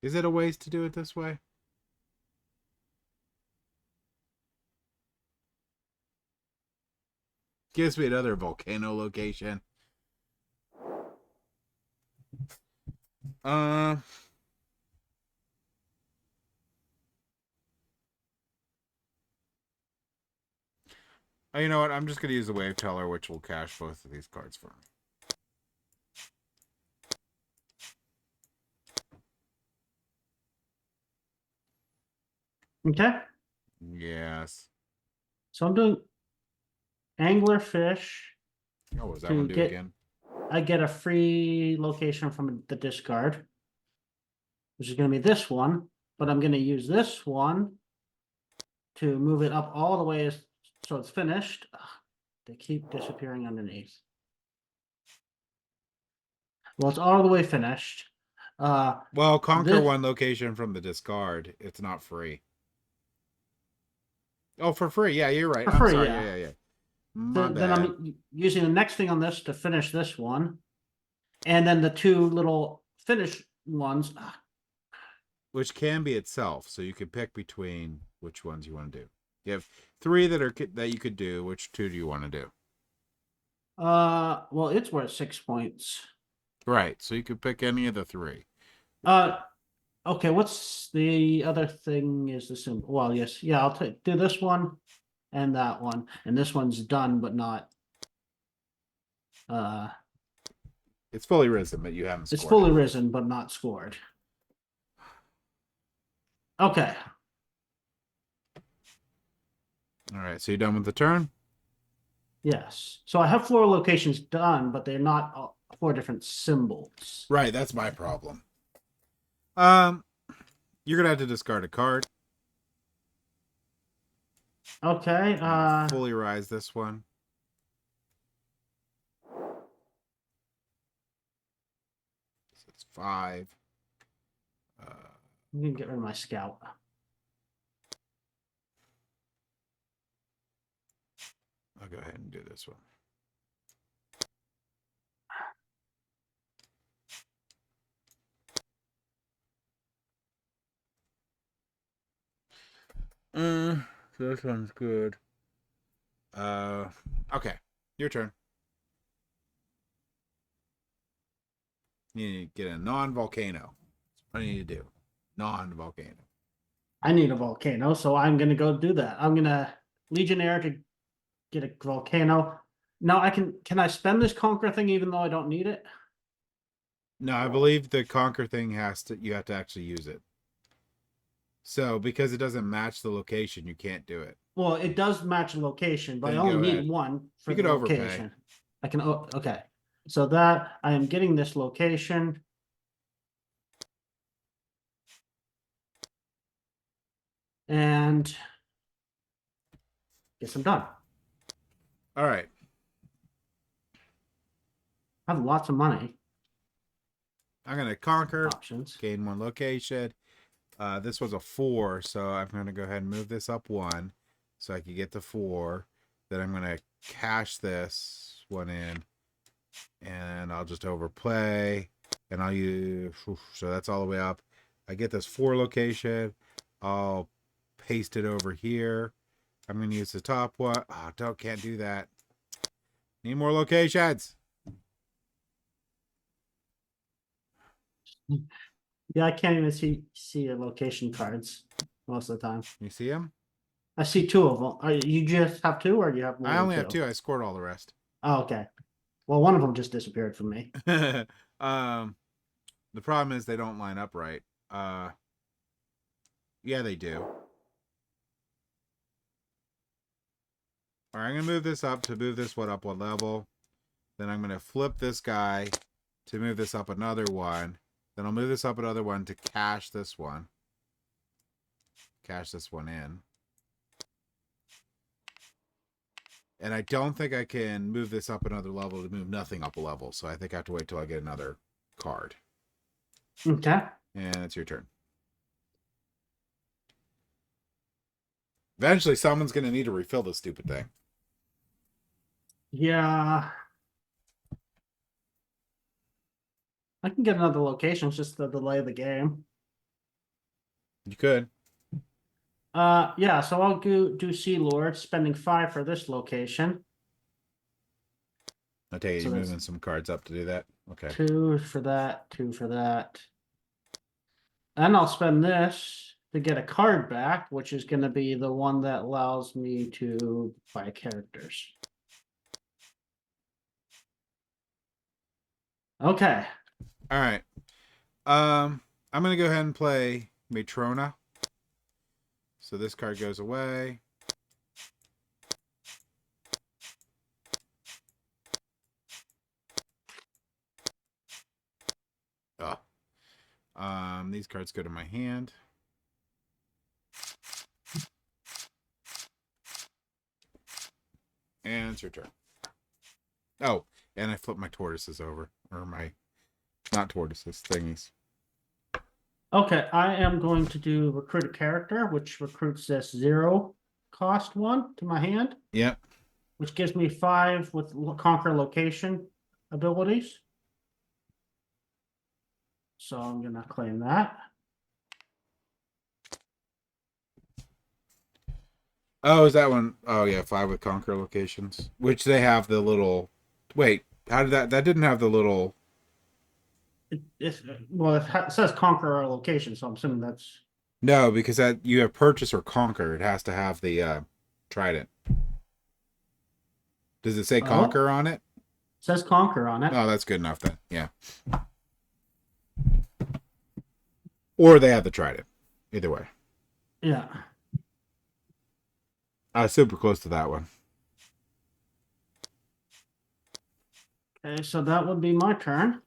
Is it a ways to do it this way? Gives me another volcano location. Uh, you know what? I'm just gonna use the wave teller, which will cash both of these cards for me. Okay. Yes. So I'm doing anglerfish Oh, what does that to one do get. again? I get a free location from the discard, which is going to be this one. But I'm going to use this one to move it up all the way so it's finished. Ugh, they keep disappearing underneath. Well, it's all the way finished. Well, conquer This 1 location from the discard. It's not free. Oh, for free. Yeah, you're right. for I'm free, sorry. yeah. Yeah. My Then bad. I'm using the next thing on this to finish this one, and then the 2 little finish ones. Which can be itself, so you could pick between which ones you want to do. You have 3 that you could do. Which 2 do you want to do? Well, it's worth 6 points. Right. So you could pick any of the 3. Uh, okay. What's the other thing? Is the symbol? Well, yes, yeah. I'll do this one and that one, and this one's done, but not. Uh, It's fully risen, but you haven't it's scored fully it. risen, but not scored. Okay. All right. So you're done with the turn. Yes. So I have 4 locations done, but they're not 4 different symbols. Right. That's my problem. Um, you're gonna have to discard a card. Okay. Fully rise this one. So it's 5. I'm gonna get rid of my scout. I'll go ahead and do this one. This one's good. Okay, your turn. You need to get a non-volcano. What do you need to do? Non-volcano. I need a volcano, so I'm gonna go do that. I'm gonna Legionnaire to get a volcano. Now I can I spend this conquer thing even though I don't need it? No, I believe the conquer thing you have to actually use it. So because it doesn't match the location, you can't do it. Well, it does match the location, but I Then only go need ahead. one for You the could overpay. location. I can okay. So that I am getting this location. And guess I'm done. All right. I have lots of money. I'm gonna conquer. Options. Gain one location. This was a 4, so I'm gonna go ahead and move this up 1, so I can get the 4. Then I'm gonna cash this one in, and I'll just overplay, and I'll use. So that's all the way up. I get this 4 location. I'll paste it over here. I'm gonna use the top one. Oh, can't do that. Need more locations. Yeah, I can't even see your location cards most of the time. You see them? I see 2 of them. You just have 2, or do you have more I than only have 2. I scored all the rest. Oh, okay. Well, one of them just disappeared from me. The problem is they don't line up right. Yeah, they do. All right, I'm gonna move this up to move this one up 1 level. Then I'm gonna flip this guy to move this up another 1. Then I'll move this up another 1 to cash this one. Cash this one in. And I don't think I can move this up another level to move nothing up a level. So I think I have to wait till I get another card. Okay. And it's your turn. Eventually, someone's going to need to refill this stupid thing. Yeah. I can get another location. It's just the delay of the game. You could. Yeah, so I'll do Sea Lord, spending 5 for this location. I'll tell you, So you're that's moving some cards up to do that. Okay. 2 for that, 2 for that. And I'll spend this to get a card back, which is going to be the one that allows me to buy characters. Okay. All right. I'm going to go ahead and play Matrona. So this card goes away. Oh. These cards go to my hand. And it's your turn. Oh, and I flip my tortoises over. Or my, not tortoises, thingies. Okay, I am going to do recruit a character, which recruits this 0 cost 1 to my hand. Yep. Which gives me 5 with conquer location abilities. So I'm gonna claim that. Oh, is that one? Oh, yeah, 5 with conquer locations. Which they have the little... Wait, how did that... That didn't have the little... Well, it says conquer a location, so I'm assuming that's... No, because that you have purchase or conquer. It has to have the trident. Does it say conquer on it? Says conquer on it. Oh, that's good enough then. Yeah. Or they have the trident. Either way. Yeah. Super close to that one. Okay, so that would be my turn.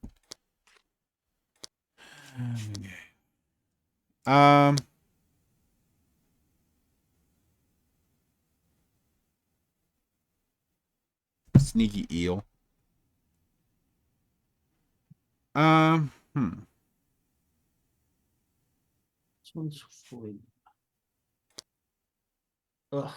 Sneaky eel. This one's fully... Ugh.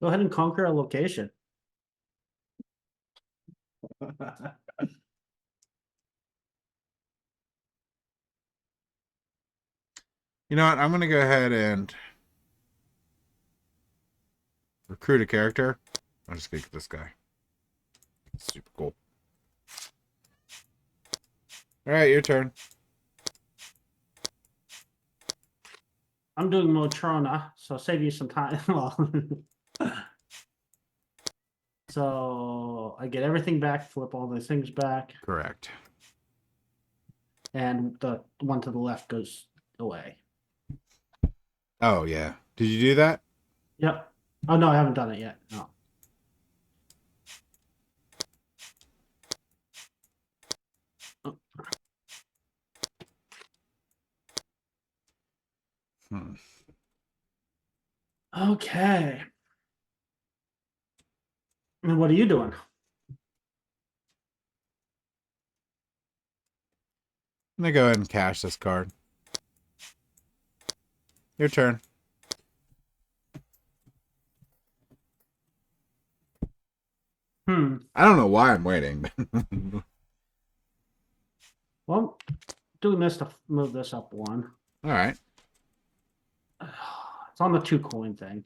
Go ahead and conquer a location. You know what? I'm gonna go ahead and recruit a character. I'll just get this guy. Super cool. All right, your turn. I'm doing Motrona, so save you some time. Well, so I get everything back, flip all the things back, Correct. and the one to the left goes away. Oh yeah. Did you do that? Yep. Oh no, I haven't done it yet. No. Hmm. Okay. And what are you doing? I'm gonna go ahead and cash this card. Your turn. I don't know why I'm waiting. Well, doing this to move this up one. All right. It's on the 2 coin thing.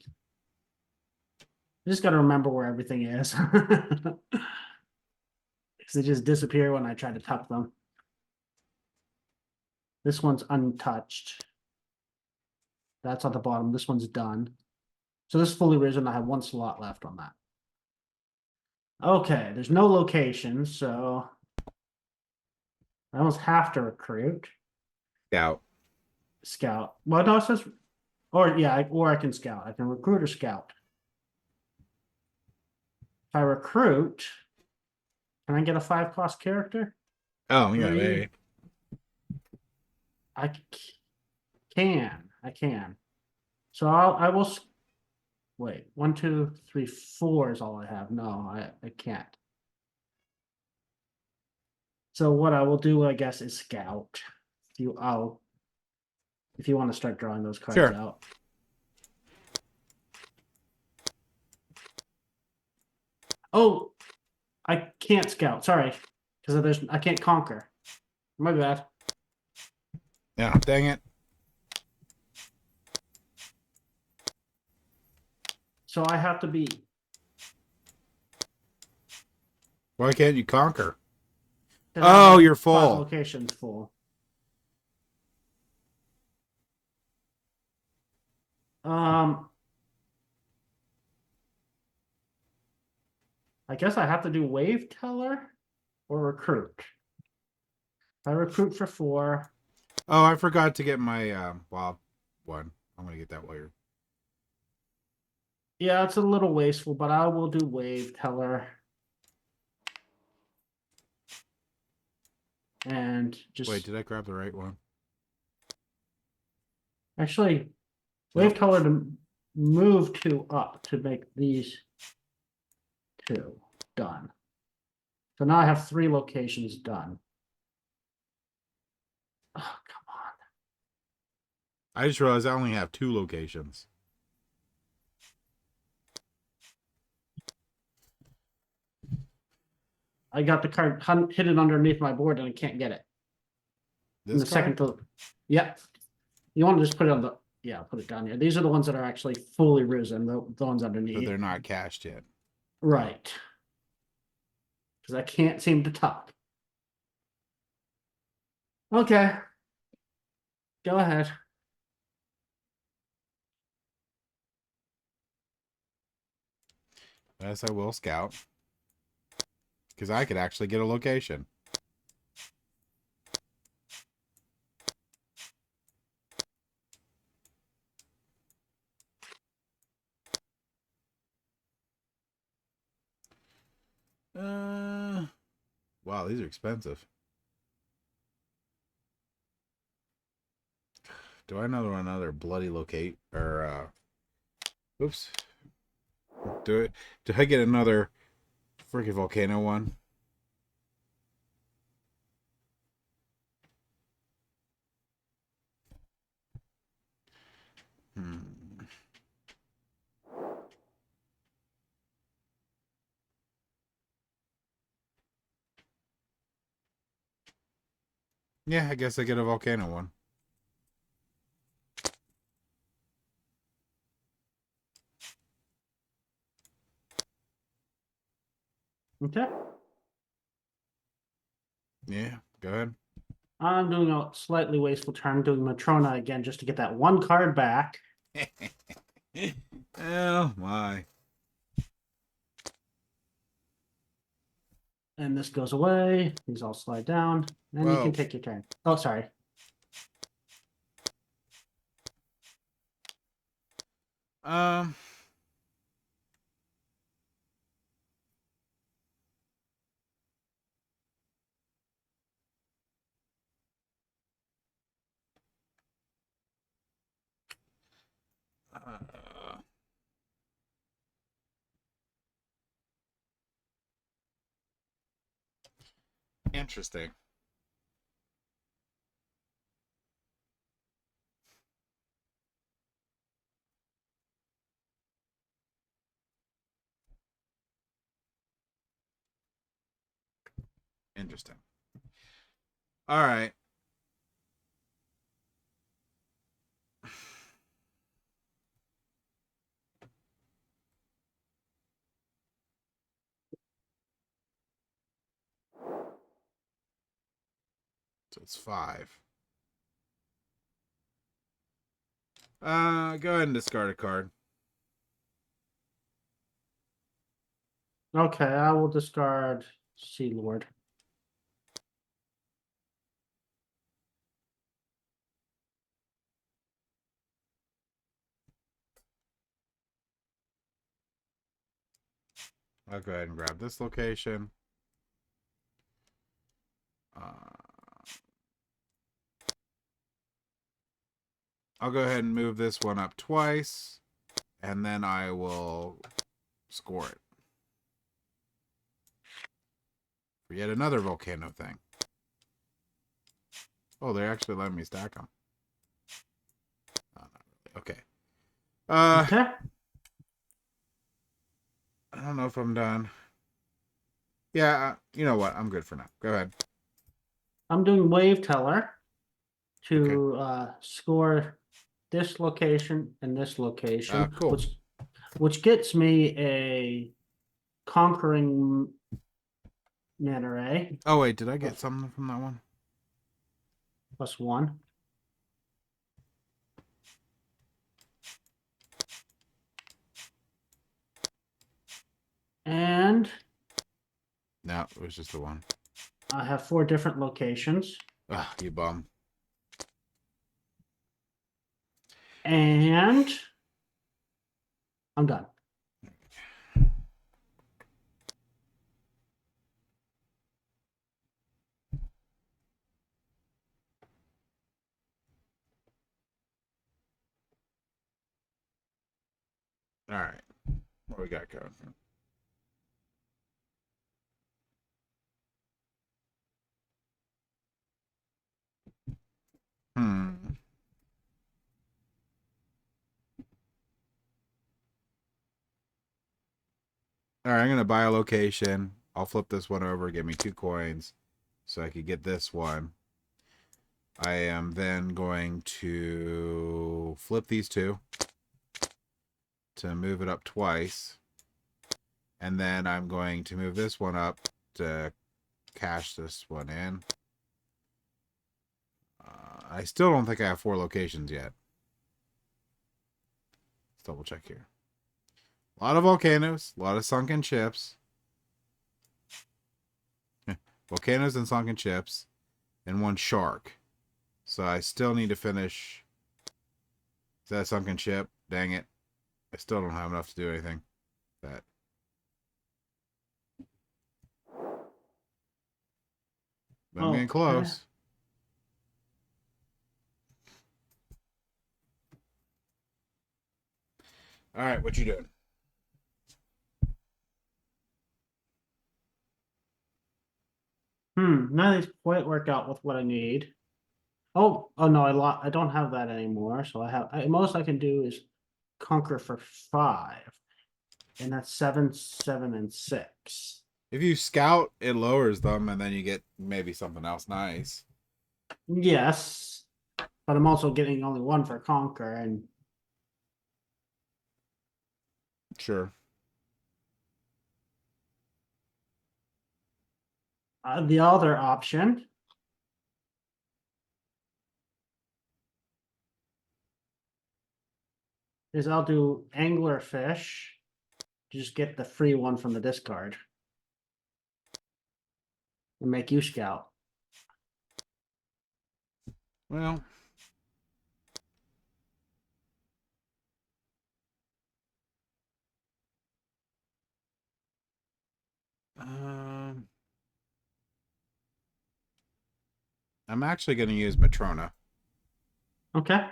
I just got to remember where everything is. Because they just disappear when I try to tuck them. This one's untouched. That's at the bottom. This one's done. So this is fully risen. I have 1 slot left on that. Okay, there's no location, so I almost have to recruit. Scout. Scout. Well, no, it says, or yeah, or I can scout. I can recruit or scout. If I recruit, can I get a 5-cost character? Oh yeah, Three. baby. I can. So I will wait. 1, 2, 3, 4 is all I have. No, I can't. So what I will do, I guess, is scout. If you want to start drawing those cards Sure. out. Oh, I can't scout. Sorry, because I can't conquer. My bad. Yeah. Dang it. So I have to be. Why can't you conquer? Oh, you're 5 full. locations full. I guess I have to do wave teller or recruit. If I recruit for 4. Oh, I forgot to get my wild one. I'm gonna get that later. Yeah, it's a little wasteful, but I will do wave teller. And just Wait, did I grab the right one? actually wave Nope. teller to move 2 up to make these 2 done. So now I have 3 locations done. Oh, come on. I just realized I only have 2 locations. I got the card hidden underneath my board and I can't get it. In This the second to, yeah. You want to just put it on the, yeah, put it down here. These are the ones that are actually fully risen, the ones but underneath. they're not cashed yet. Right. Because I can't seem to tuck. Okay. Go ahead. Yes, I will scout. Because I could actually get a location. Wow, these are expensive. Do I know another bloody locate or oops. Do I get another freaking volcano one? Hmm. Yeah, I guess I get a volcano one. Okay. Yeah, go ahead. I'm doing a slightly wasteful turn, doing Matrona again just to get that one card back. Oh my. And this goes away. These all slide down. And you can Whoa. take your turn. Oh, sorry. Um. uh, Interesting. Interesting. All right. So it's 5. Go ahead and discard a card. Okay, I will discard Sea Lord. I'll go ahead and grab this location. I'll go ahead and move this one up twice, and then I will score it. For yet another volcano thing. Oh, they're actually letting me stack them. Oh, not really. Okay. Okay. I don't know if I'm done. Yeah, you know what? I'm good for now. Go ahead. I'm doing Wave Teller Okay. to score this location and this location, Cool. which gets me a conquering mana ray Oh, wait. Did I get of something from that one? +1. And No, it was just the one. I have 4 different locations. Ah, you bum. And I'm done. All right. What we got going? Hmm. All right, I'm going to buy a location. I'll flip this one over, give me 2 coins so I could get this one. I am then going to flip these 2 to move it up twice. And then I'm going to move this one up to cash this one in. I still don't think I have 4 locations yet. Let's double check here. A lot of volcanoes, a lot of sunken ships. Volcanoes and sunken ships, and 1 shark. So I still need to finish. Is that a sunken ship? Dang it. I still don't have enough to do anything. That. But I'm getting Okay. close. All right, what you doing? None of these quite work out with what I need. Oh no, I don't have that anymore. So most I can do is conquer for 5. And that's 7, 7, and 6. If you scout, it lowers them, and then you get maybe something else nice. Yes, but I'm also getting only one for conquer, and Sure. the other option is I'll do anglerfish. Just get the free one from the discard and make you scout. Well, um, I'm actually going to use Matrona. Okay.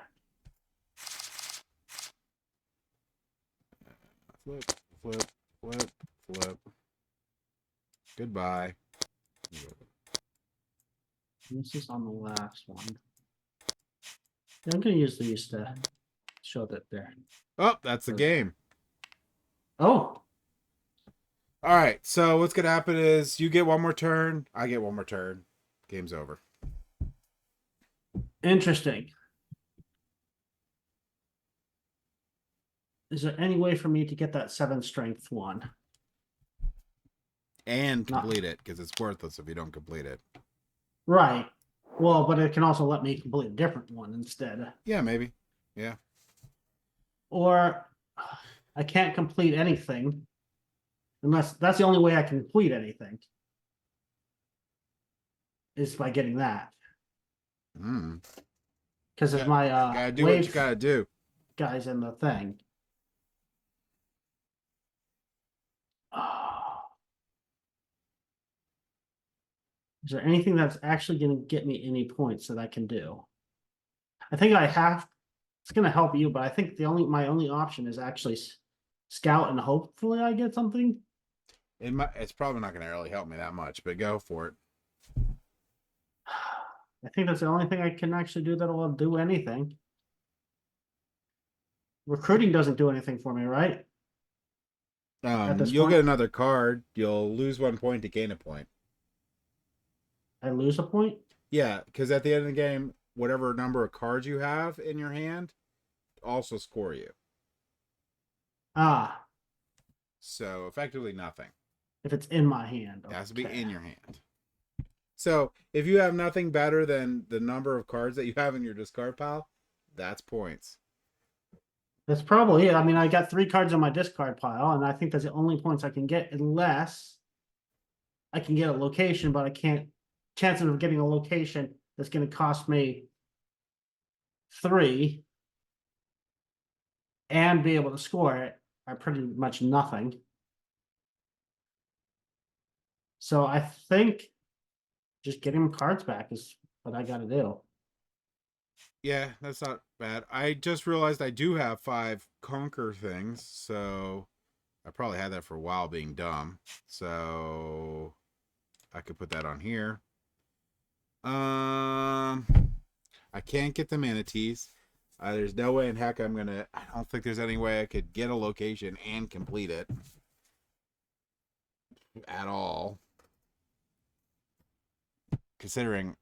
Flip, flip, flip, flip. Goodbye. This is on the last one. Yeah, I'm gonna use these to show that they're. Oh, that's the game. Oh, All right. So what's going to happen is you get one more turn. I get one more turn. Game's over. interesting. Is there any way for me to get that 7 strength one? And Not- complete it because it's worthless if you don't complete it. Right. Well, but it can also let me complete a different one instead. Yeah, maybe. Yeah. Or I can't complete anything unless that's the only way I can complete anything is by getting that. Hmm. Because of my Gotta do what you wave gotta do. guys in the thing. Oh. Is there anything that's actually going to get me any points that I can do? I think I have. It's going to help you, but I think my only option is actually scout and hopefully I get something. It's probably not gonna really help me that much, but go for it. I think that's the only thing I can actually do that will do anything. Recruiting doesn't do anything for me, right? At this You'll point? get another card. You'll lose 1 point to gain a point. I lose a point. Yeah, because at the end of the game, whatever number of cards you have in your hand also score you. Ah, So effectively nothing. if it's in my hand. It has to be Okay. in your hand. So if you have nothing better than the number of cards that you have in your discard pile, that's points. That's probably it. I mean, I got 3 cards on my discard pile, and I think that's the only points I can get unless I can get a location, but I can't. Chances of getting a location that's going to cost me 3 and be able to score it are pretty much nothing. So I think just getting cards back is what I got to do. Yeah, that's not bad. I just realized I do have 5 conquer things, so I probably had that for a while being dumb. So I could put that on here. I can't get the manatees. There's no way in heck I don't think there's any way I could get a location and complete it at all. Considering,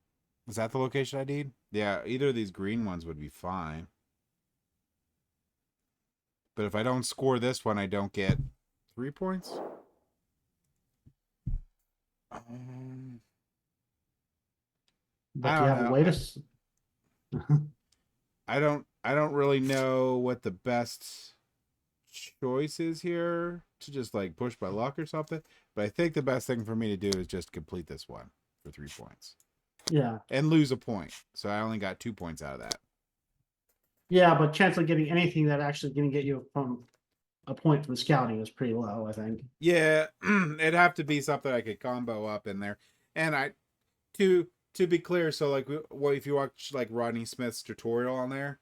is that the location I need? Yeah, either of these green ones would be fine. But if I don't score this one, I don't get 3 points. But I do you don't have a know. way to? I don't really know what the best choice is here to just like push by luck or something. But I think the best thing for me to do is just complete this one for 3 points. Yeah. And lose a point. So I only got 2 points out of that. Yeah, but chance of getting anything that actually going to get you from a point from scouting is pretty low, I think. Yeah, it'd have to be something I could combo up in there. And to be clear, so like what if you watch like Rodney Smith's tutorial on there,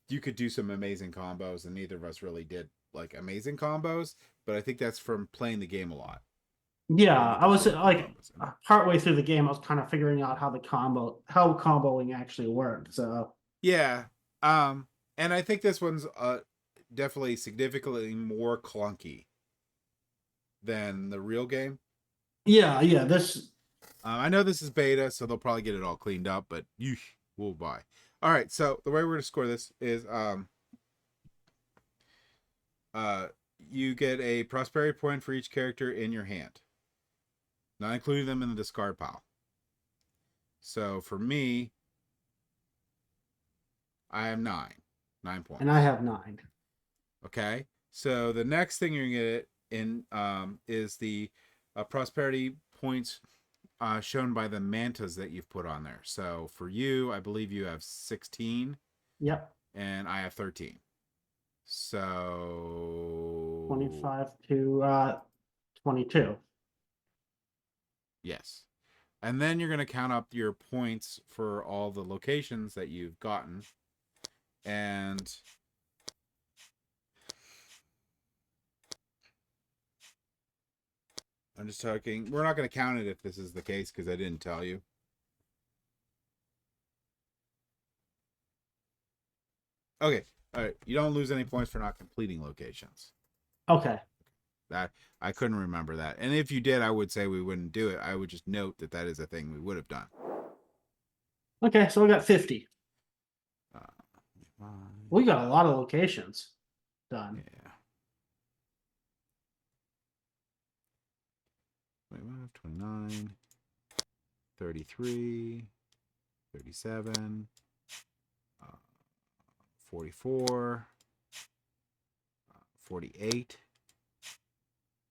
you could do some amazing combos, and neither of us really did like amazing combos, but I think that's from playing the game a lot. Yeah, I was Really like combos. partway through the game, I was kind of figuring out how how comboing actually worked. So Yeah. And I think this one's definitely significantly more clunky than the real game. yeah, this I know this is beta, so they'll probably get it all cleaned up, but we'll buy. All right, so the way we're going to score this is you get a prosperity point for each character in your hand, not including them in the discard pile. So for me, I have 9 points. And I have 9. Okay, so the next thing you're going to get in is the prosperity points shown by the mantas that you've put on there. So for you, I believe you have 16. Yep. And I have 13. So 25 to 22. Yes. And then you're going to count up your points for all the locations that you've gotten. And I'm just talking. We're not going to count it if this is the case because I didn't tell you. Okay. All right. You don't lose any points for not completing locations. Okay. That I couldn't remember that. And if you did, I would say we wouldn't do it. I would just note that that is a thing we would have done. Okay, so we got 50. We got a lot of locations done. Yeah. 29, 33, 37, 44, 48,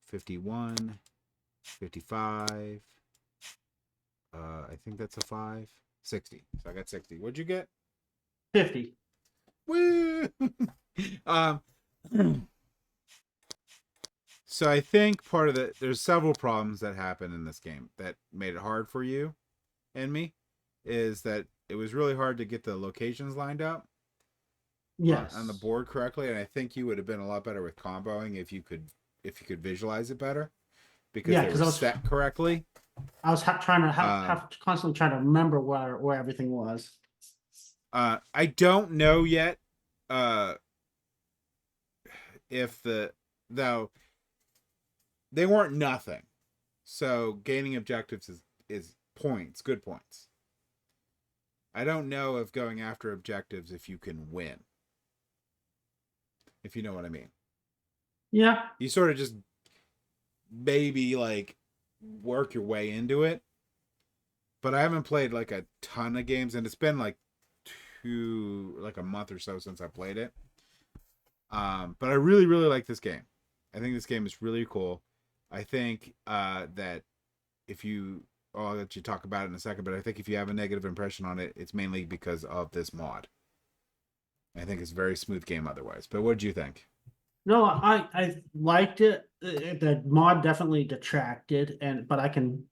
51, 55. I think that's a 5. 60. So I got 60. What'd you get? 50. Woo! So I think part of there's several problems that happen in this game that made it hard for you and me, is that it was really hard to get the locations lined up. Yes. On the board correctly, and I think you would have been a lot better with comboing if you could visualize it better, because they were set correctly. I was trying to have constantly trying to remember where everything was. I don't know yet if though they weren't nothing. So gaining objectives is points, good points. I don't know if going after objectives if you can win. If you know what I mean. Yeah. You sort of just maybe like work your way into it. But I haven't played like a ton of games, and it's been like a month or so since I played it. But I really, really like this game. I think this game is really cool. I think that if you, I'll let you talk about it in a second, but I think if you have a negative impression on it, it's mainly because of this mod. I think it's a very smooth game otherwise. But what did you think? No, I liked it. The mod definitely detracted, but I can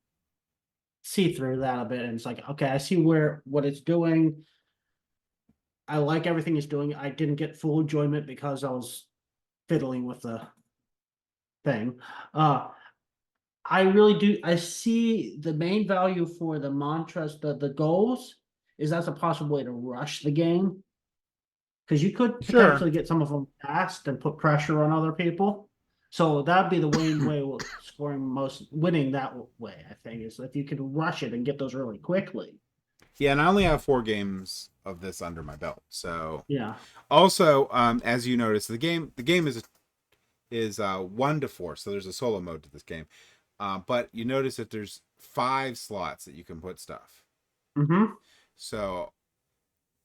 see through that a bit, and it's like, okay, I see what it's doing. I like everything it's doing. I didn't get full enjoyment because I was fiddling with the thing. I really do. I see the main value for the mantras, the goals, is that's a possible way to rush the game. Because you could potentially get some of them fast and put pressure on other people. So that'd be the way of winning that way, I think, is if you could rush it and get those really quickly. Yeah, and I only have 4 games of this under my belt. So yeah. Also, as you notice, the game is 1 to 4, so there's a solo mode to this game. But you notice that there's 5 slots that you can put stuff. Mm-hmm. So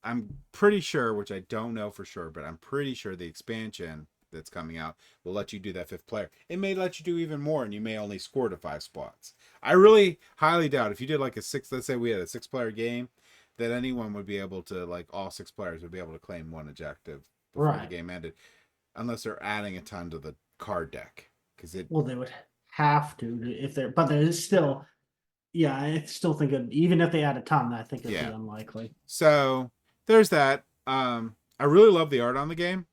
I'm pretty sure, which I don't know for sure, but I'm pretty sure the expansion that's coming out will let you do that 5th player. It may let you do even more, and you may only score to 5 spots. I really highly doubt if you did like a 6, let's say we had a 6-player game, that anyone would be able to, like all 6 players would be able to claim 1 objective before the game ended, unless they're adding a ton to the card deck. Well, they would have to if they're, but there's still, yeah, I still think even if they add a ton, I think it'd be unlikely. So there's that. I really love the art on the game.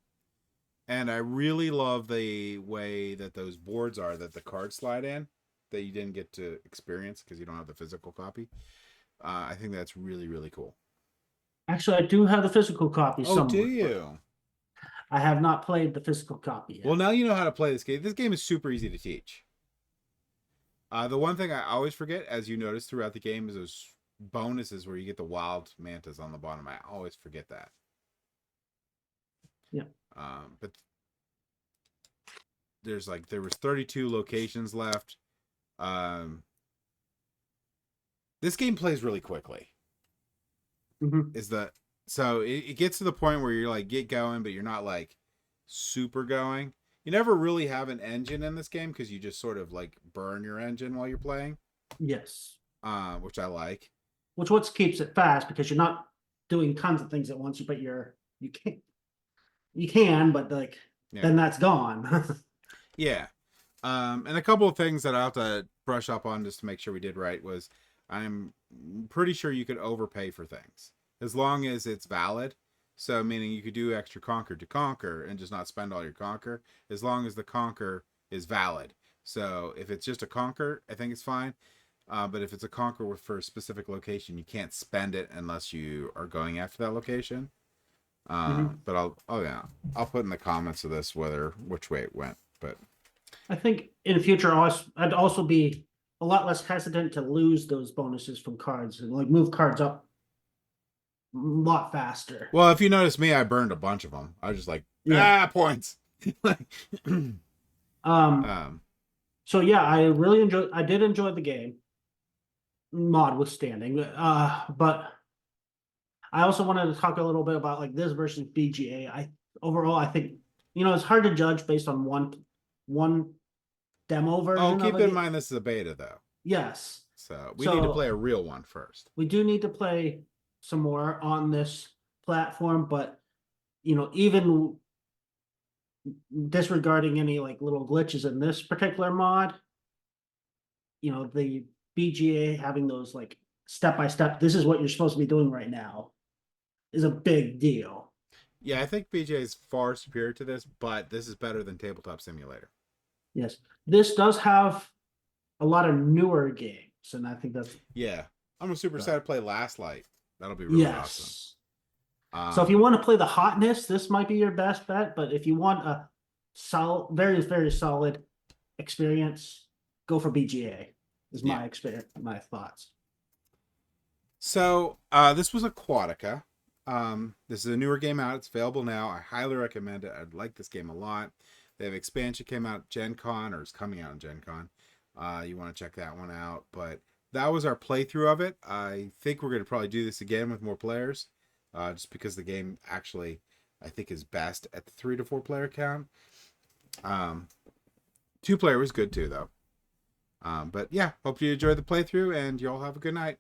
And I really love the way that those boards are, that the cards slide in, that you didn't get to experience because you don't have the physical copy. I think that's really, really cool. Actually, I do have the physical copy somewhere. Oh, do you? I have not played the physical copy yet. Well, now you know how to play this game. This game is super easy to teach. The one thing I always forget, as you notice throughout the game, is those bonuses where you get the wild mantas on the bottom. I always forget that. Yeah. But there was 32 locations left. This game plays really quickly. Mm-hmm. So it gets to the point where you're like get going, but you're not like super going. You never really have an engine in this game because you just sort of like burn your engine while you're playing. Yes. Which I like. Which what keeps it fast because you're not doing tons of things at once, but you can, but like then that's gone. Yeah. And a couple of things that I have to brush up on just to make sure we did right was I'm pretty sure you could overpay for things as long as it's valid. So meaning you could do extra conquer to conquer and just not spend all your conquer as long as the conquer is valid. So if it's just a conquer, I think it's fine. But if it's a conquer for a specific location, you can't spend it unless you are going after that location. But I'll put in the comments of this which way it went. But I think in the future, I'd also be a lot less hesitant to lose those bonuses from cards and like move cards up a lot faster. well, if you notice me, I burned a bunch of them. I was just like, points. So yeah, I did enjoy the game, mod withstanding. But I also wanted to talk a little bit about like this versus BGA. Overall, I think it's hard to judge based on one demo version. Oh, keep in mind this is a beta though. Yes. So we need to play a real one first. We do need to play some more on this platform, but even disregarding any like little glitches in this particular mod, the BGA having those like step by step, this is what you're supposed to be doing right now, is a big deal. Yeah, I think BGA is far superior to this, but this is better than Tabletop Simulator. Yes, this does have a lot of newer games, and I think that's I'm super excited to play Last Light. That'll be really awesome. So if you want to play the hotness, this might be your best bet. But if you want a solid, very, very solid experience, go for BGA. Is my experience, my thoughts. So this was Aquatica. This is a newer game out. It's available now. I highly recommend it. I'd like this game a lot. They have expansion came out at Gen Con, or is coming out in Gen Con. You want to check that one out. But that was our playthrough of it. I think we're going to probably do this again with more players. Just because the game actually, I think, is best at the 3 to 4 player count. 2 player was good too, though. But yeah, hope you enjoyed the playthrough, and y'all have a good night.